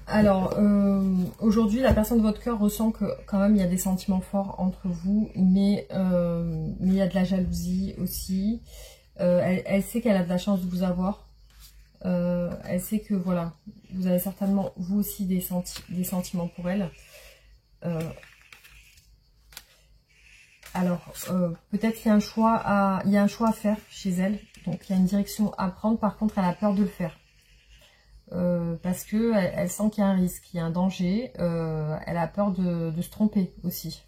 [SPEAKER 1] Alors, aujourd'hui, la personne de votre cœur ressent que quand même il y a des sentiments forts entre vous, mais il y a de la jalousie aussi. Elle sait qu'elle a de la chance de vous avoir. Elle sait que voilà, vous avez certainement vous aussi des sentiments pour elle. Alors, peut-être qu'il y a un choix à faire chez elle. Donc, il y a une direction à prendre. Par contre, elle a peur de le faire. Parce que elle sent qu'il y a un risque, il y a un danger. Elle a peur de se tromper aussi.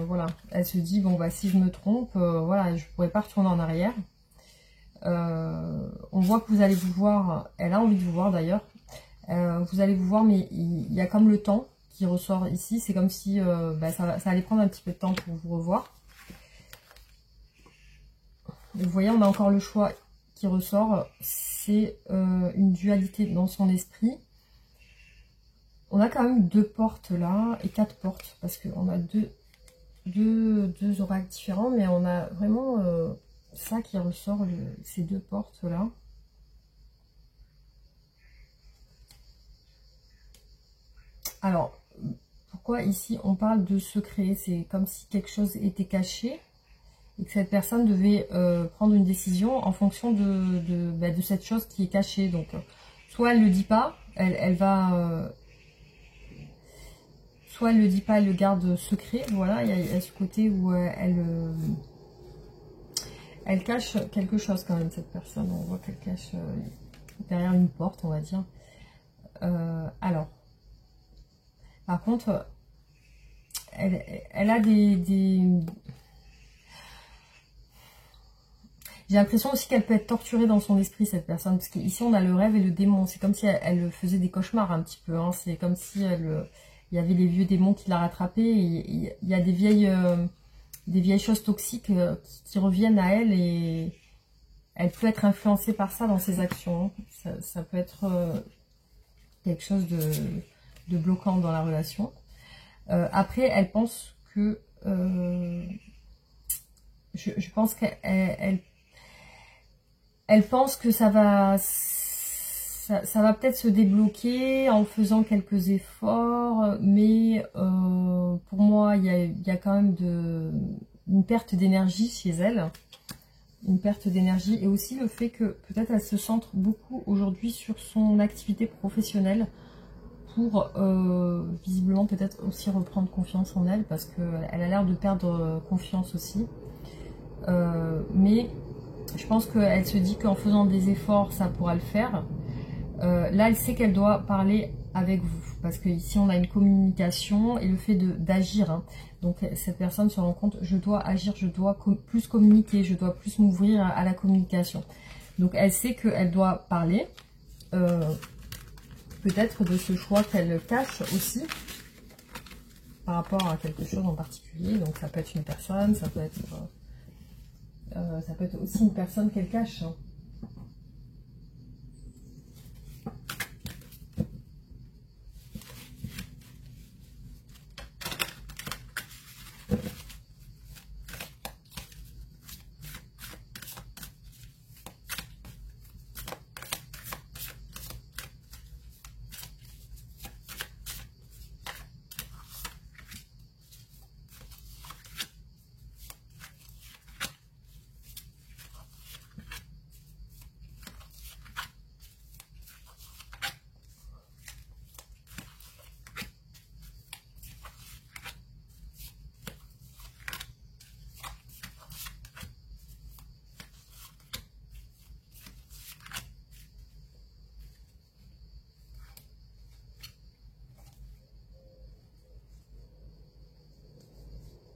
[SPEAKER 1] Voilà. Elle se dit, bon, bah, si je me trompe, voilà, je ne pourrais pas retourner en arrière. On voit que vous allez vous voir. Elle a envie de vous voir d'ailleurs. Vous allez vous voir, mais il y a comme le temps qui ressort ici. C'est comme si bah, ça allait prendre un petit peu de temps pour vous revoir. Vous voyez, on a encore le choix qui ressort. C'est une dualité dans son esprit. On a quand même 2 portes là et 4 portes. Parce qu'on a deux oracles différents. Mais on a vraiment ça qui ressort, ces 2 portes là. Alors, pourquoi ici on parle de secret? C'est comme si quelque chose était caché et que cette personne devait prendre une décision en fonction de cette chose qui est cachée. Donc, soit elle ne le dit pas, elle va... soit elle ne le dit pas, elle le garde secret. Voilà, il y a ce côté où elle cache quelque chose quand même, cette personne. On voit qu'elle cache derrière une porte, on va dire. Alors, par contre, elle a J'ai l'impression aussi qu'elle peut être torturée dans son esprit, cette personne, parce qu'ici on a le rêve et le démon. C'est comme si elle faisait des cauchemars un petit peu. Hein. C'est comme si il y avait les vieux démons qui la rattrapaient. Il y a des vieilles choses toxiques qui reviennent à elle et elle peut être influencée par ça dans ses actions. Ça peut être quelque chose de bloquant dans la relation. Après, elle pense que... je pense qu'elle pense que ça va peut-être se débloquer en faisant quelques efforts, mais pour moi, il y a quand même une perte d'énergie chez elle. Une perte d'énergie et aussi le fait que peut-être elle se centre beaucoup aujourd'hui sur son activité professionnelle pour visiblement peut-être aussi reprendre confiance en elle parce qu'elle a l'air de perdre confiance aussi. Mais je pense qu'elle se dit qu'en faisant des efforts, ça pourra le faire. Là, elle sait qu'elle doit parler avec vous. Parce que ici, on a une communication et le fait d'agir. Hein. Donc, cette personne se rend compte, je dois agir, je dois plus communiquer, je dois plus m'ouvrir à la communication. Donc, elle sait qu'elle doit parler. Peut-être de ce choix qu'elle cache aussi. Par rapport à quelque chose en particulier. Donc, ça peut être une personne, ça peut être aussi une personne qu'elle cache. Hein.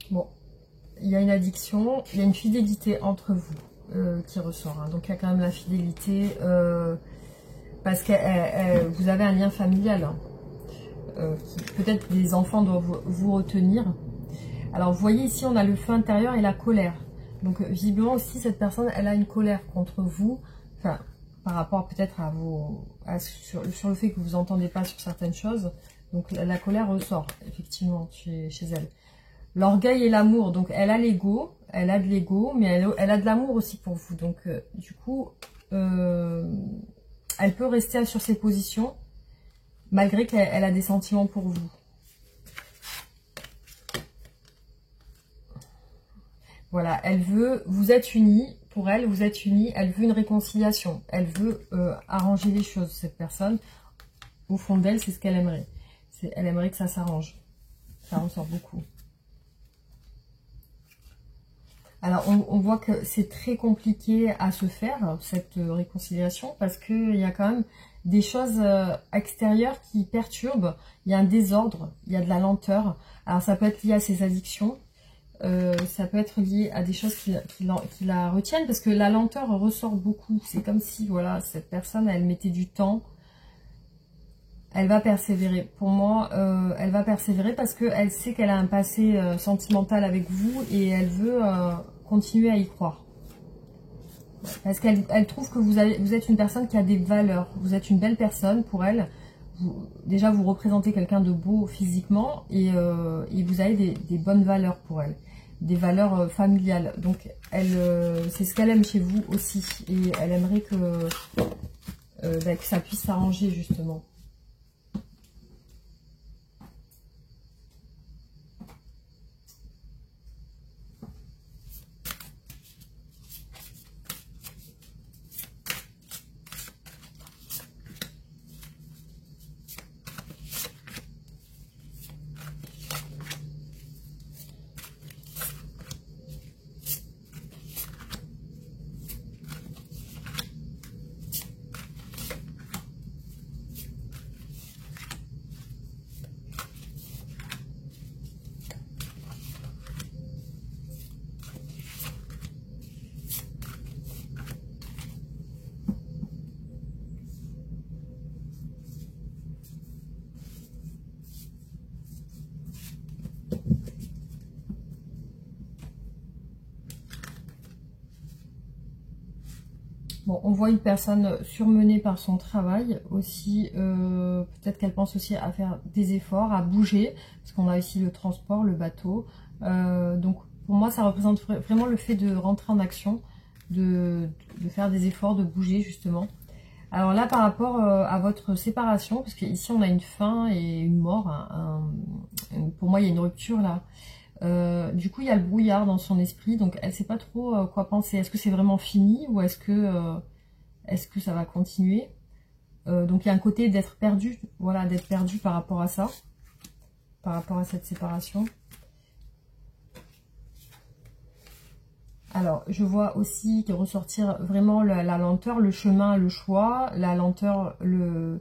[SPEAKER 1] Bon, il y a une addiction, il y a une fidélité entre vous qui ressort. Hein. Donc il y a quand même la fidélité parce que vous avez un lien familial. Hein, peut-être des enfants doivent vous retenir. Alors vous voyez ici on a le feu intérieur et la colère. Donc visiblement aussi cette personne elle a une colère contre vous. Enfin par rapport peut-être sur le fait que vous n'entendez pas sur certaines choses. Donc la colère ressort effectivement chez elle. L'orgueil et l'amour, donc elle a l'ego, elle a de l'ego, mais elle a de l'amour aussi pour vous. Donc du coup, elle peut rester sur ses positions, malgré qu'elle a des sentiments pour vous. Voilà, elle veut, vous êtes unis, pour elle, vous êtes unis, elle veut une réconciliation. Elle veut arranger les choses, cette personne. Au fond d'elle, c'est ce qu'elle aimerait. Elle aimerait que ça s'arrange. Ça ressort beaucoup. Alors, on voit que c'est très compliqué à se faire, cette réconciliation, parce qu'il y a quand même des choses extérieures qui perturbent. Il y a un désordre, il y a de la lenteur. Alors, ça peut être lié à ses addictions, ça peut être lié à des choses qui la retiennent, parce que la lenteur ressort beaucoup. C'est comme si, voilà, cette personne, elle mettait du temps. Elle va persévérer. Pour moi, elle va persévérer parce qu'elle sait qu'elle a un passé sentimental avec vous et elle veut continuer à y croire. Parce qu'elle trouve que vous êtes une personne qui a des valeurs. Vous êtes une belle personne pour elle. Déjà, vous représentez quelqu'un de beau physiquement et vous avez des bonnes valeurs pour elle. Des valeurs familiales. Donc, c'est ce qu'elle aime chez vous aussi. Et elle aimerait que ça puisse s'arranger justement. Bon, on voit une personne surmenée par son travail aussi. Peut-être qu'elle pense aussi à faire des efforts, à bouger, parce qu'on a ici le transport, le bateau. Donc pour moi, ça représente vraiment le fait de rentrer en action, de faire des efforts, de bouger justement. Alors là, par rapport à votre séparation, parce qu'ici on a une fin et une mort, pour moi il y a une rupture là. Du coup, il y a le brouillard dans son esprit, donc elle ne sait pas trop quoi penser. Est-ce que c'est vraiment fini ou est-ce que ça va continuer? Donc il y a un côté d'être perdu, voilà, d'être perdu par rapport à ça, par rapport à cette séparation. Alors, je vois aussi qu'il ressortir vraiment la lenteur, le chemin, le choix, la lenteur, une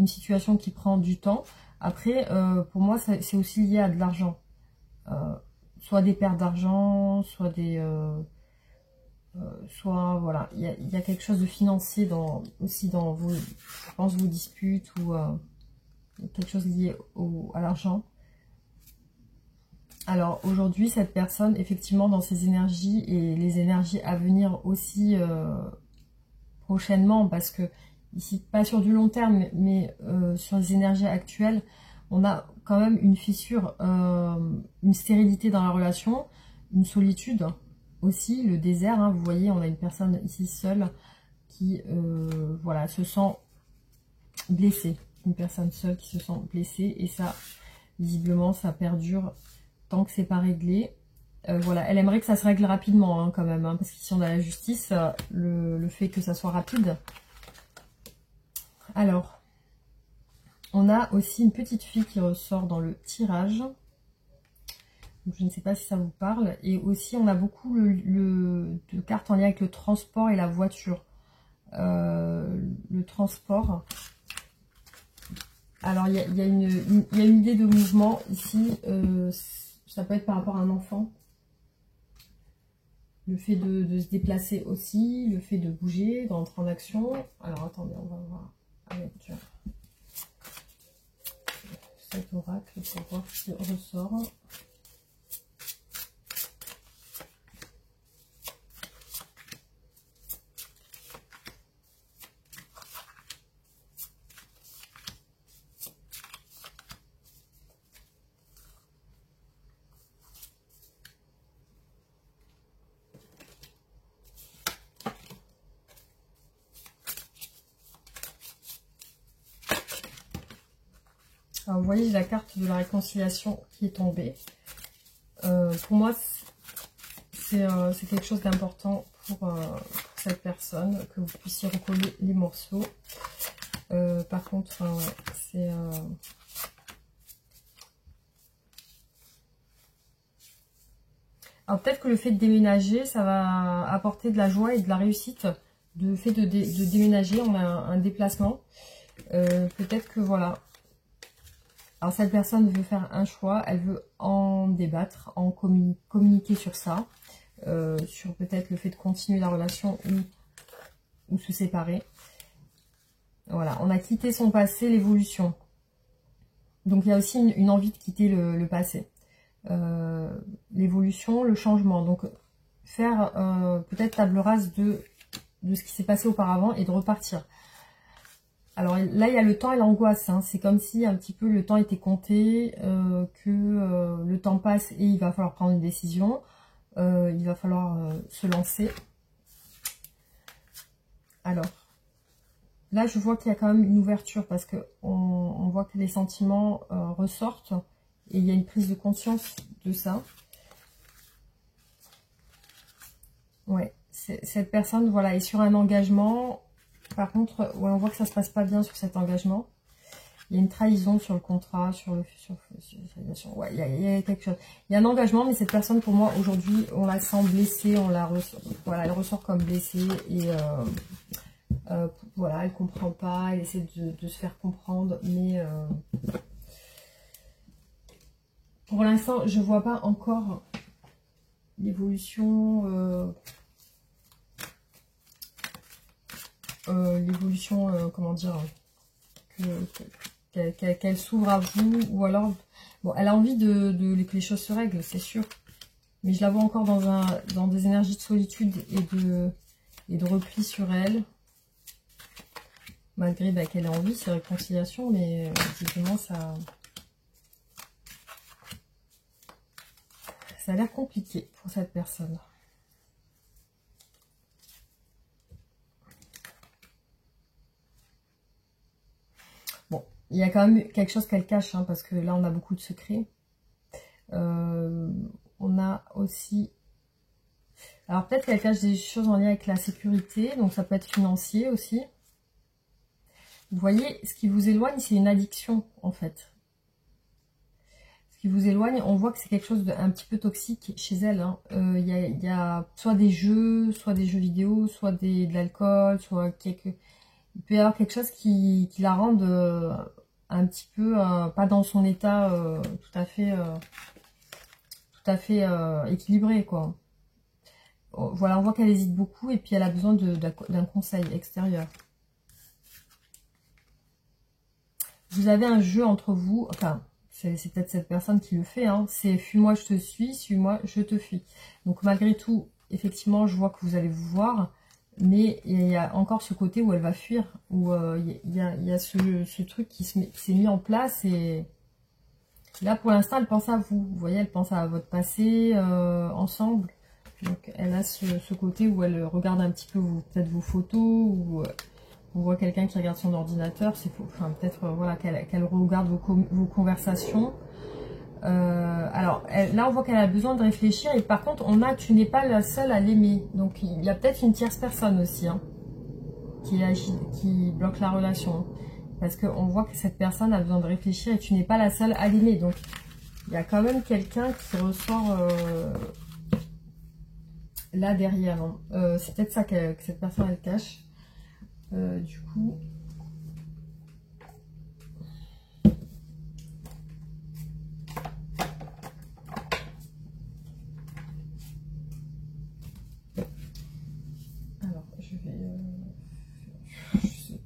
[SPEAKER 1] situation qui prend du temps. Après, pour moi, c'est aussi lié à de l'argent. Soit des pertes d'argent, soit voilà, il y a quelque chose de financier aussi dans vos, je pense, vos disputes ou quelque chose lié à l'argent. Alors aujourd'hui, cette personne, effectivement, dans ses énergies et les énergies à venir aussi prochainement, parce que ici, pas sur du long terme, mais sur les énergies actuelles, on a quand même une fissure, une stérilité dans la relation, une solitude aussi, le désert. Hein, vous voyez, on a une personne ici seule qui voilà, se sent blessée. Une personne seule qui se sent blessée et ça, visiblement, ça perdure tant que c'est pas réglé. Voilà, elle aimerait que ça se règle rapidement hein, quand même, hein, parce qu'ici on a la justice, le fait que ça soit rapide. Alors, on a aussi une petite fille qui ressort dans le tirage. Donc, je ne sais pas si ça vous parle. Et aussi, on a beaucoup de cartes en lien avec le transport et la voiture. Le transport. Alors, il y a une idée de mouvement ici. Ça peut être par rapport à un enfant. Le fait de se déplacer aussi, le fait de bouger, d'entrer en action. Alors, attendez, on va voir avec cet oracle pour voir ce qui ressort. Alors, vous voyez la carte de la réconciliation qui est tombée. Pour moi, c'est quelque chose d'important pour cette personne, que vous puissiez recoller les morceaux. Par contre, ouais, c'est... Alors peut-être que le fait de déménager, ça va apporter de la joie et de la réussite. Le fait de déménager, on a un déplacement. Peut-être que voilà... Alors cette personne veut faire un choix, elle veut en débattre, en communiquer sur ça, sur peut-être le fait de continuer la relation ou se séparer. Voilà, on a quitté son passé, l'évolution. Donc il y a aussi une envie de quitter le passé. L'évolution, le changement. Donc faire peut-être table rase de ce qui s'est passé auparavant et de repartir. Alors là, il y a le temps et l'angoisse. Hein. C'est comme si un petit peu le temps était compté, que le temps passe et il va falloir prendre une décision. Il va falloir se lancer. Alors, là, je vois qu'il y a quand même une ouverture parce que on voit que les sentiments ressortent et il y a une prise de conscience de ça. Ouais, cette personne, voilà, est sur un engagement. Par contre, ouais, on voit que ça se passe pas bien sur cet engagement. Il y a une trahison sur le contrat, ouais, il y a quelque chose. Il y a un engagement, mais cette personne, pour moi, aujourd'hui, on la sent blessée, voilà, elle ressort comme blessée et voilà, elle comprend pas, elle essaie de se faire comprendre, mais pour l'instant, je vois pas encore l'évolution. Comment dire, qu'elle s'ouvre à vous, ou alors, bon, elle a envie que les choses se règlent, c'est sûr, mais je la vois encore dans des énergies de solitude et de repli sur elle. Malgré qu'elle ait envie, c'est réconciliation, mais visiblement ça a l'air compliqué pour cette personne. Bon, il y a quand même quelque chose qu'elle cache, hein, parce que là on a beaucoup de secrets. On a aussi... Alors peut-être qu'elle cache des choses en lien avec la sécurité, donc ça peut être financier aussi. Vous voyez, ce qui vous éloigne, c'est une addiction en fait. Ce qui vous éloigne, on voit que c'est quelque chose d'un petit peu toxique chez elle. Hein. Y a soit des jeux vidéo, soit de l'alcool, soit quelques... Il peut y avoir quelque chose qui la rende un petit peu, pas dans son état tout à fait équilibré, quoi. Voilà, on voit qu'elle hésite beaucoup et puis elle a besoin d'un conseil extérieur. Vous avez un jeu entre vous, enfin, c'est peut-être cette personne qui le fait, hein, c'est fuis-moi, je te suis, suis-moi, je te fuis. Donc malgré tout, effectivement, je vois que vous allez vous voir, mais il y a encore ce côté où elle va fuir, où il y a ce truc qui s'est mis en place et là pour l'instant elle pense à vous. Vous voyez, elle pense à votre passé ensemble. Donc elle a ce côté où elle regarde un petit peu peut-être vos photos, ou on voit quelqu'un qui regarde son ordinateur, enfin peut-être voilà, qu'elle regarde vos conversations. Alors là on voit qu'elle a besoin de réfléchir et par contre tu n'es pas la seule à l'aimer. Donc il y a peut-être une tierce personne aussi, hein, qui bloque la relation. Parce qu'on voit que cette personne a besoin de réfléchir et tu n'es pas la seule à l'aimer. Donc il y a quand même quelqu'un qui ressort là derrière. Hein. C'est peut-être ça que cette personne elle cache. Du coup... Alors, je vais...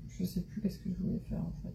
[SPEAKER 1] je sais plus qu'est-ce que je voulais faire en fait.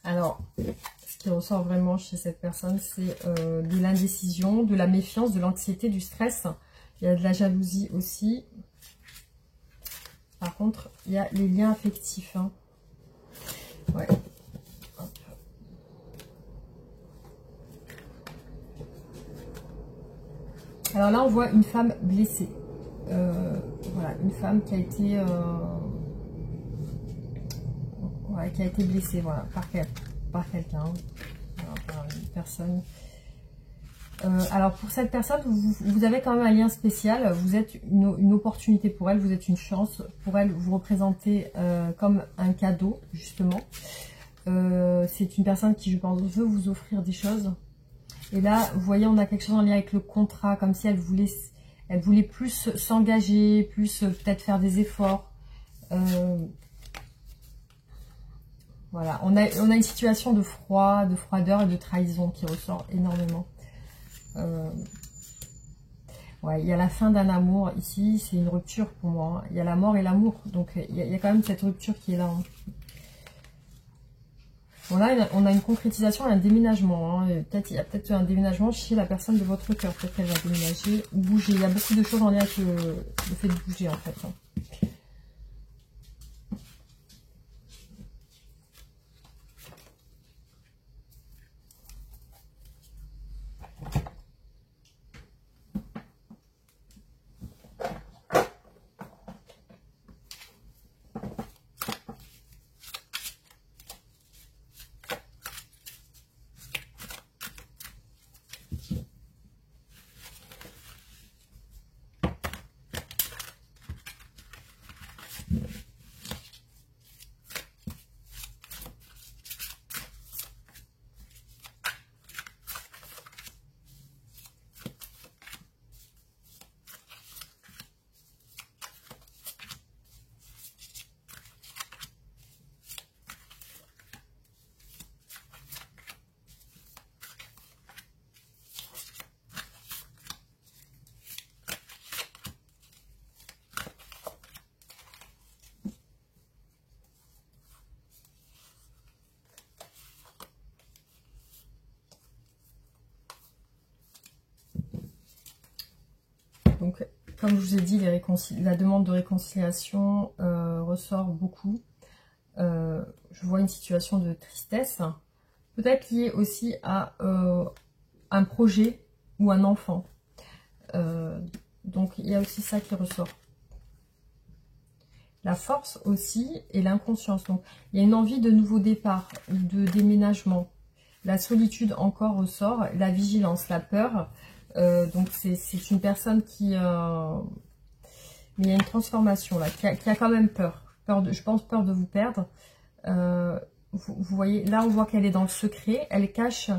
[SPEAKER 1] Alors, ce qui ressort vraiment chez cette personne, c'est de l'indécision, de la méfiance, de l'anxiété, du stress. Il y a de la jalousie aussi. Par contre, il y a les liens affectifs. Hein. Ouais. Hop. Alors là, on voit une femme blessée. Voilà, une femme qui a été... Ouais, qui a été blessée, voilà, par quelqu'un, voilà, par une personne. Alors pour cette personne, vous avez quand même un lien spécial, vous êtes une opportunité pour elle, vous êtes une chance pour elle, vous représentez comme un cadeau, justement. C'est une personne qui, je pense, veut vous offrir des choses. Et là, vous voyez, on a quelque chose en lien avec le contrat, comme si elle voulait plus s'engager, plus peut-être faire des efforts. Voilà, on a une situation de froid, de froideur et de trahison qui ressort énormément. Ouais, il y a la fin d'un amour. Ici, c'est une rupture pour moi. Hein. Il y a la mort et l'amour. Donc, il y a quand même cette rupture qui est là. Hein. Bon, là, on a une concrétisation, un déménagement. Hein. Il y a peut-être un déménagement chez la personne de votre cœur. Peut-être qu'elle va déménager ou bouger. Il y a beaucoup de choses en lien avec le fait de bouger, en fait. Hein. Donc, comme je vous ai dit, la demande de réconciliation ressort beaucoup. Je vois une situation de tristesse, peut-être liée aussi à un projet ou un enfant. Donc, il y a aussi ça qui ressort. La force aussi et l'inconscience. Donc, il y a une envie de nouveau départ, de déménagement. La solitude encore ressort, la vigilance, la peur. Donc, c'est une personne qui... mais il y a une transformation là, qui a quand même peur. Je pense peur de vous perdre. Vous voyez, là on voit qu'elle est dans le secret. Elle cache...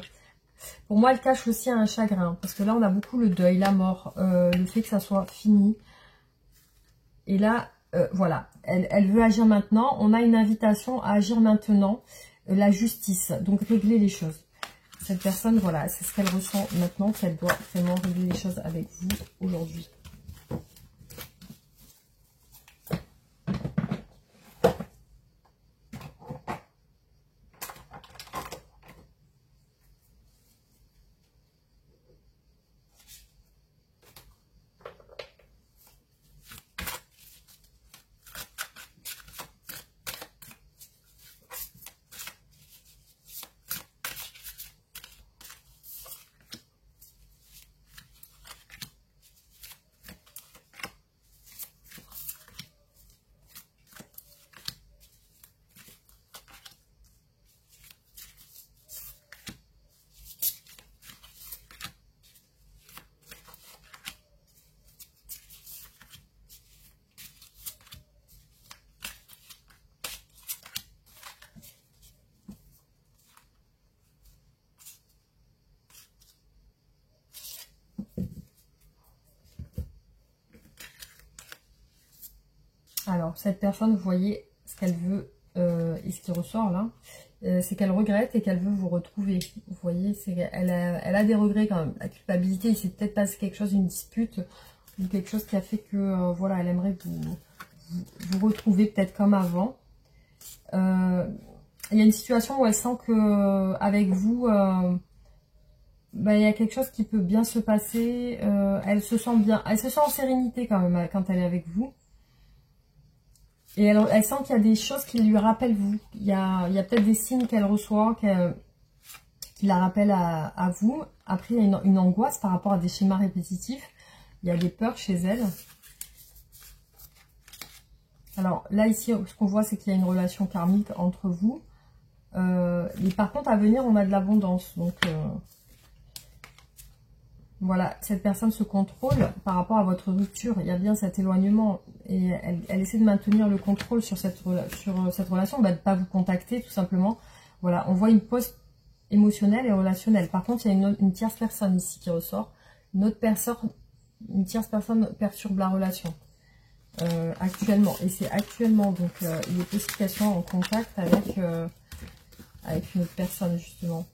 [SPEAKER 1] Pour moi, elle cache aussi un chagrin. Parce que là, on a beaucoup le deuil, la mort, le fait que ça soit fini. Et là... voilà, elle veut agir maintenant. On a une invitation à agir maintenant. La justice, donc régler les choses. Cette personne, voilà, c'est ce qu'elle ressent maintenant, qu'elle doit vraiment régler les choses avec vous aujourd'hui. Alors, cette personne, vous voyez ce qu'elle veut et ce qui ressort là, c'est qu'elle regrette et qu'elle veut vous retrouver. Vous voyez, elle a des regrets quand même. La culpabilité, il s'est peut-être passé quelque chose, une dispute ou quelque chose qui a fait que, voilà, elle aimerait vous retrouver peut-être comme avant. Il y a une situation où elle sent que avec vous, bah, il y a quelque chose qui peut bien se passer. Elle se sent bien, elle se sent en sérénité quand même quand elle est avec vous. Et elle sent qu'il y a des choses qui lui rappellent vous. Il y a peut-être des signes qu'elle reçoit, qui la rappellent à vous. Après, il y a une angoisse par rapport à des schémas répétitifs. Il y a des peurs chez elle. Alors là, ici, ce qu'on voit, c'est qu'il y a une relation karmique entre vous. Et par contre, à venir, on a de l'abondance. Donc, voilà, cette personne se contrôle par rapport à votre rupture. Il y a bien cet éloignement. Et elle essaie de maintenir le contrôle sur cette relation. Bah, de ne pas vous contacter, tout simplement. Voilà, on voit une pause émotionnelle et relationnelle. Par contre, il y a une tierce personne ici qui ressort. Une tierce personne perturbe la relation. Actuellement. Et c'est actuellement. Donc, il est possible qu'elle soit en contact avec une autre personne, justement.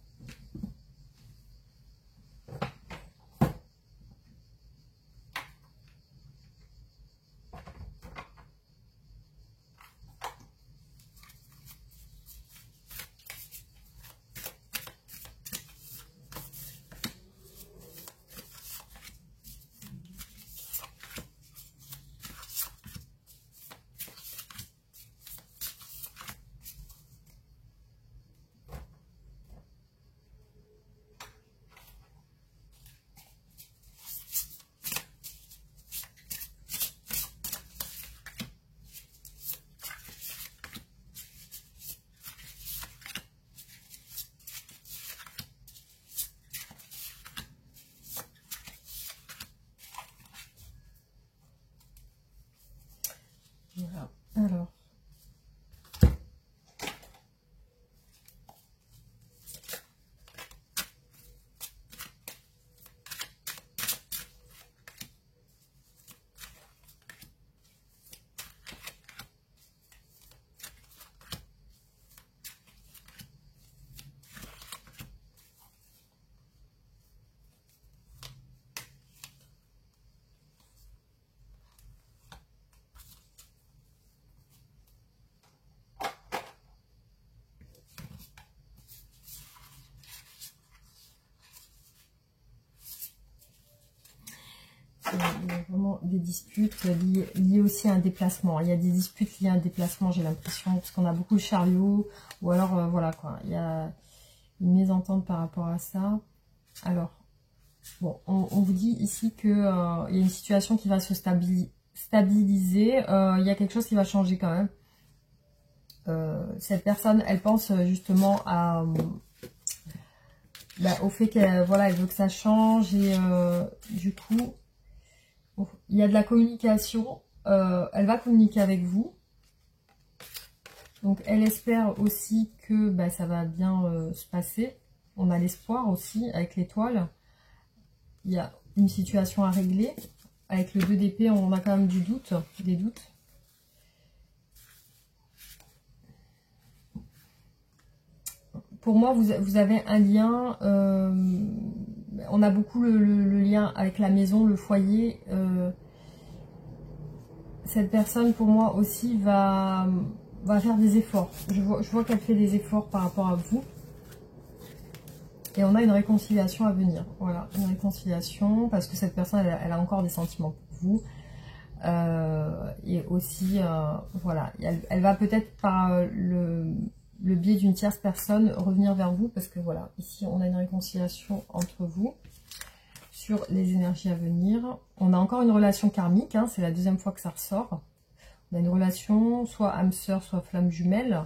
[SPEAKER 1] Voilà. Alors. des disputes liées aussi à un déplacement. Il y a des disputes liées à un déplacement, j'ai l'impression, parce qu'on a beaucoup le chariot, ou alors, voilà, quoi. Il y a une mésentente par rapport à ça. Alors, bon, on vous dit ici que il y a une situation qui va se stabiliser. Il y a quelque chose qui va changer quand même. Cette personne, elle pense justement au fait qu'elle voilà, elle veut que ça change et du coup, il y a de la communication. Elle va communiquer avec vous. Donc, elle espère aussi que ça va bien se passer. On a l'espoir aussi avec l'étoile. Il y a une situation à régler. Avec le 2 d'épée, on a quand même des doutes. Pour moi, vous avez un lien. On a beaucoup le lien avec la maison, le foyer. Cette personne, pour moi aussi, va faire des efforts. Je vois qu'elle fait des efforts par rapport à vous. Et on a une réconciliation à venir. Voilà, une réconciliation parce que cette personne, elle a encore des sentiments pour vous. Et aussi, voilà, elle va peut-être par le biais d'une tierce personne revenir vers vous parce que voilà, ici, on a une réconciliation entre vous sur les énergies à venir. On a encore une relation karmique, hein, c'est la deuxième fois que ça ressort. On a une relation soit âme sœur, soit flamme jumelle.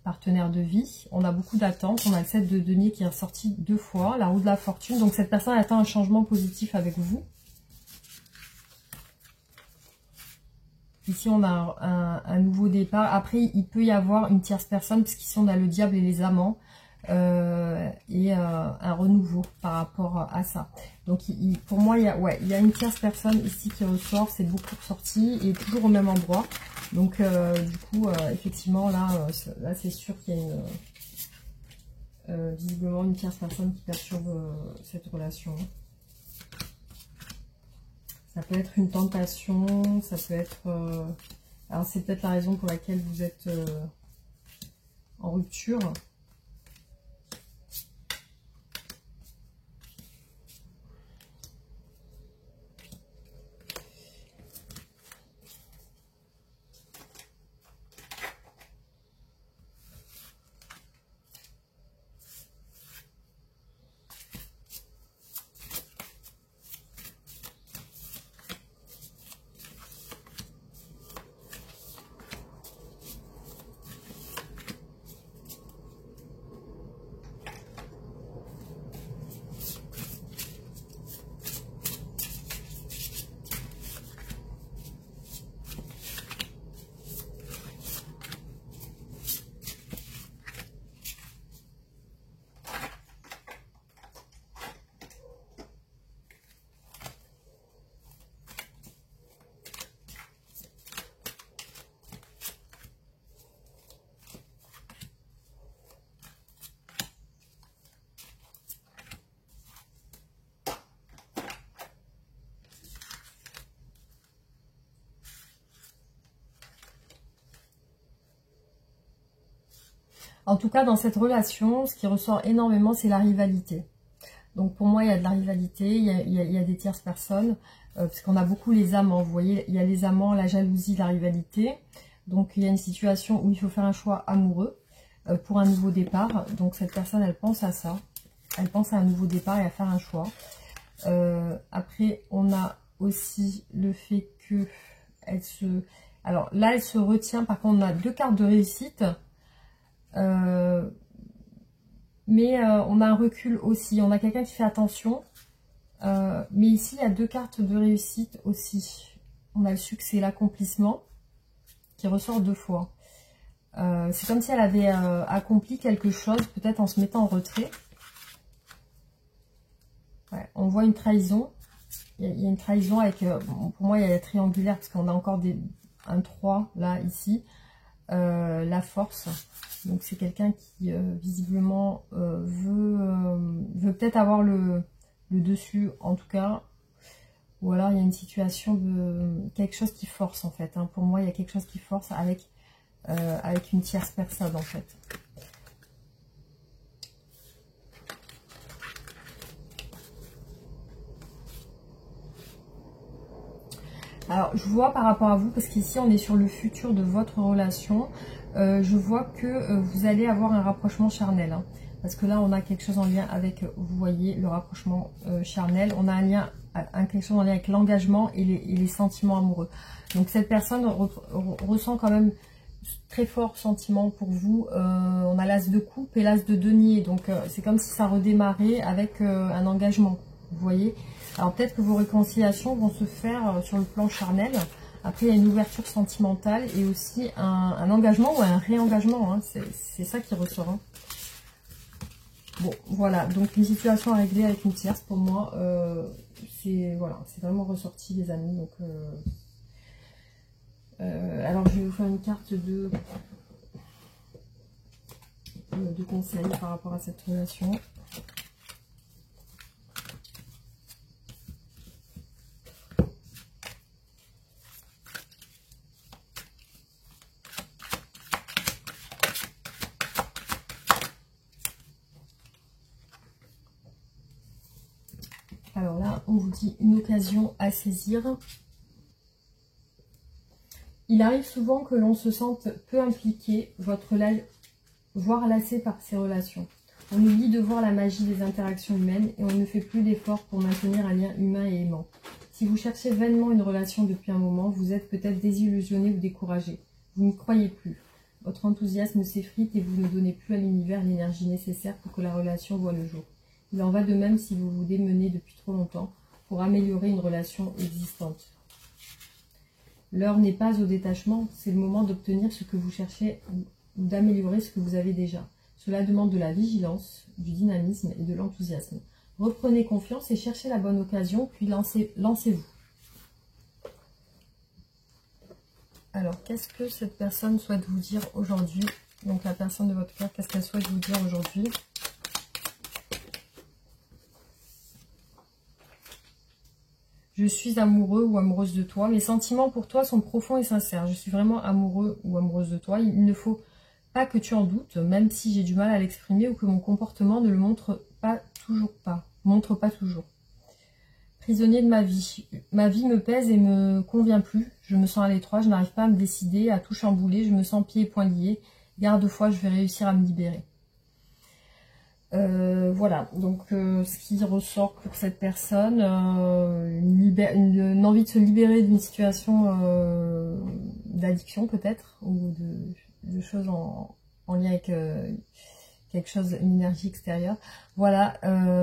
[SPEAKER 1] Partenaire de vie, on a beaucoup d'attentes, on a le 7 de denier qui est ressorti 2 fois, la roue de la fortune, donc cette personne attend un changement positif avec vous. Ici on a un nouveau départ, après il peut y avoir une tierce personne, parce qu'ici on a le diable et les amants, et un renouveau par rapport à ça. Donc pour moi il y a une tierce personne ici qui ressort, c'est beaucoup ressorti, et toujours au même endroit. Donc, du coup, effectivement, là c'est sûr qu'il y a visiblement une tierce personne qui perturbe cette relation. Ça peut être une tentation, ça peut être... alors, c'est peut-être la raison pour laquelle vous êtes en rupture. En tout cas, dans cette relation, ce qui ressort énormément, c'est la rivalité. Donc pour moi, il y a de la rivalité, il y a des tierces personnes, parce qu'on a beaucoup les amants. Vous voyez, il y a les amants, la jalousie, la rivalité. Donc il y a une situation où il faut faire un choix amoureux pour un nouveau départ. Donc cette personne, elle pense à ça. Elle pense à un nouveau départ et à faire un choix. Après, on a aussi le fait que elle se... Alors là, elle se retient. Par contre, on a 2 cartes de réussite. Mais on a un recul aussi, on a quelqu'un qui fait attention, mais ici il y a 2 cartes de réussite aussi. On a le succès, l'accomplissement, qui ressort 2 fois. C'est comme si elle avait accompli quelque chose, peut-être en se mettant en retrait. Ouais, on voit une trahison, il y a une trahison avec, pour moi il y a la triangulaire, parce qu'on a encore un 3 là, ici, la force. Donc c'est quelqu'un qui visiblement veut peut-être avoir le dessus en tout cas. Ou alors il y a une situation de quelque chose qui force en fait. Hein. Pour moi il y a quelque chose qui force avec une tierce personne en fait. Alors, je vois par rapport à vous, parce qu'ici, on est sur le futur de votre relation. Je vois que vous allez avoir un rapprochement charnel. Hein, parce que là, on a quelque chose en lien avec, vous voyez, le rapprochement charnel. On a un lien, quelque chose en lien avec l'engagement et les sentiments amoureux. Donc, cette personne ressent quand même très fort sentiment pour vous. On a l'as de coupe et l'as de denier. Donc, c'est comme si ça redémarrait avec un engagement. Vous voyez ? Alors peut-être que vos réconciliations vont se faire sur le plan charnel. Après, il y a une ouverture sentimentale et aussi un engagement ou un réengagement. Hein. C'est ça qui ressort. Hein. Bon, voilà. Donc une situation à régler avec une tierce, pour moi, c'est voilà, c'est vraiment ressorti, les amis. Donc, alors, je vais vous faire une carte de conseils par rapport à cette relation. Alors là, on vous dit une occasion à saisir. Il arrive souvent que l'on se sente peu impliqué, voire lassé par ces relations. On oublie de voir la magie des interactions humaines et on ne fait plus d'efforts pour maintenir un lien humain et aimant. Si vous cherchez vainement une relation depuis un moment, vous êtes peut-être désillusionné ou découragé. Vous n'y croyez plus. Votre enthousiasme s'effrite et vous ne donnez plus à l'univers l'énergie nécessaire pour que la relation voie le jour. Il en va de même si vous vous démenez depuis trop longtemps pour améliorer une relation existante. L'heure n'est pas au détachement, c'est le moment d'obtenir ce que vous cherchez ou d'améliorer ce que vous avez déjà. Cela demande de la vigilance, du dynamisme et de l'enthousiasme. Reprenez confiance et cherchez la bonne occasion, puis lancez-vous. Alors, qu'est-ce que cette personne souhaite vous dire aujourd'hui? Donc, la personne de votre cœur, qu'est-ce qu'elle souhaite vous dire aujourd'hui? Je suis amoureux ou amoureuse de toi. Mes sentiments pour toi sont profonds et sincères. Je suis vraiment amoureux ou amoureuse de toi. Il ne faut pas que tu en doutes, même si j'ai du mal à l'exprimer ou que mon comportement ne le montre pas toujours. Prisonnier de ma vie. Ma vie me pèse et me convient plus. Je me sens à l'étroit, je n'arrive pas à me décider, à tout chambouler. Je me sens pieds et poings liés. Garde-foi, je vais réussir à me libérer. Voilà, donc ce qui ressort pour cette personne, une envie de se libérer d'une situation d'addiction peut-être, ou de choses en lien avec quelque chose, une énergie extérieure. Voilà,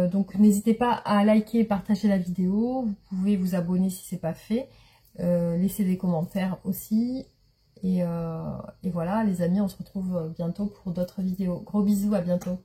[SPEAKER 1] donc n'hésitez pas à liker et partager la vidéo, vous pouvez vous abonner si ce n'est pas fait, laisser des commentaires aussi, et voilà les amis, on se retrouve bientôt pour d'autres vidéos. Gros bisous, à bientôt.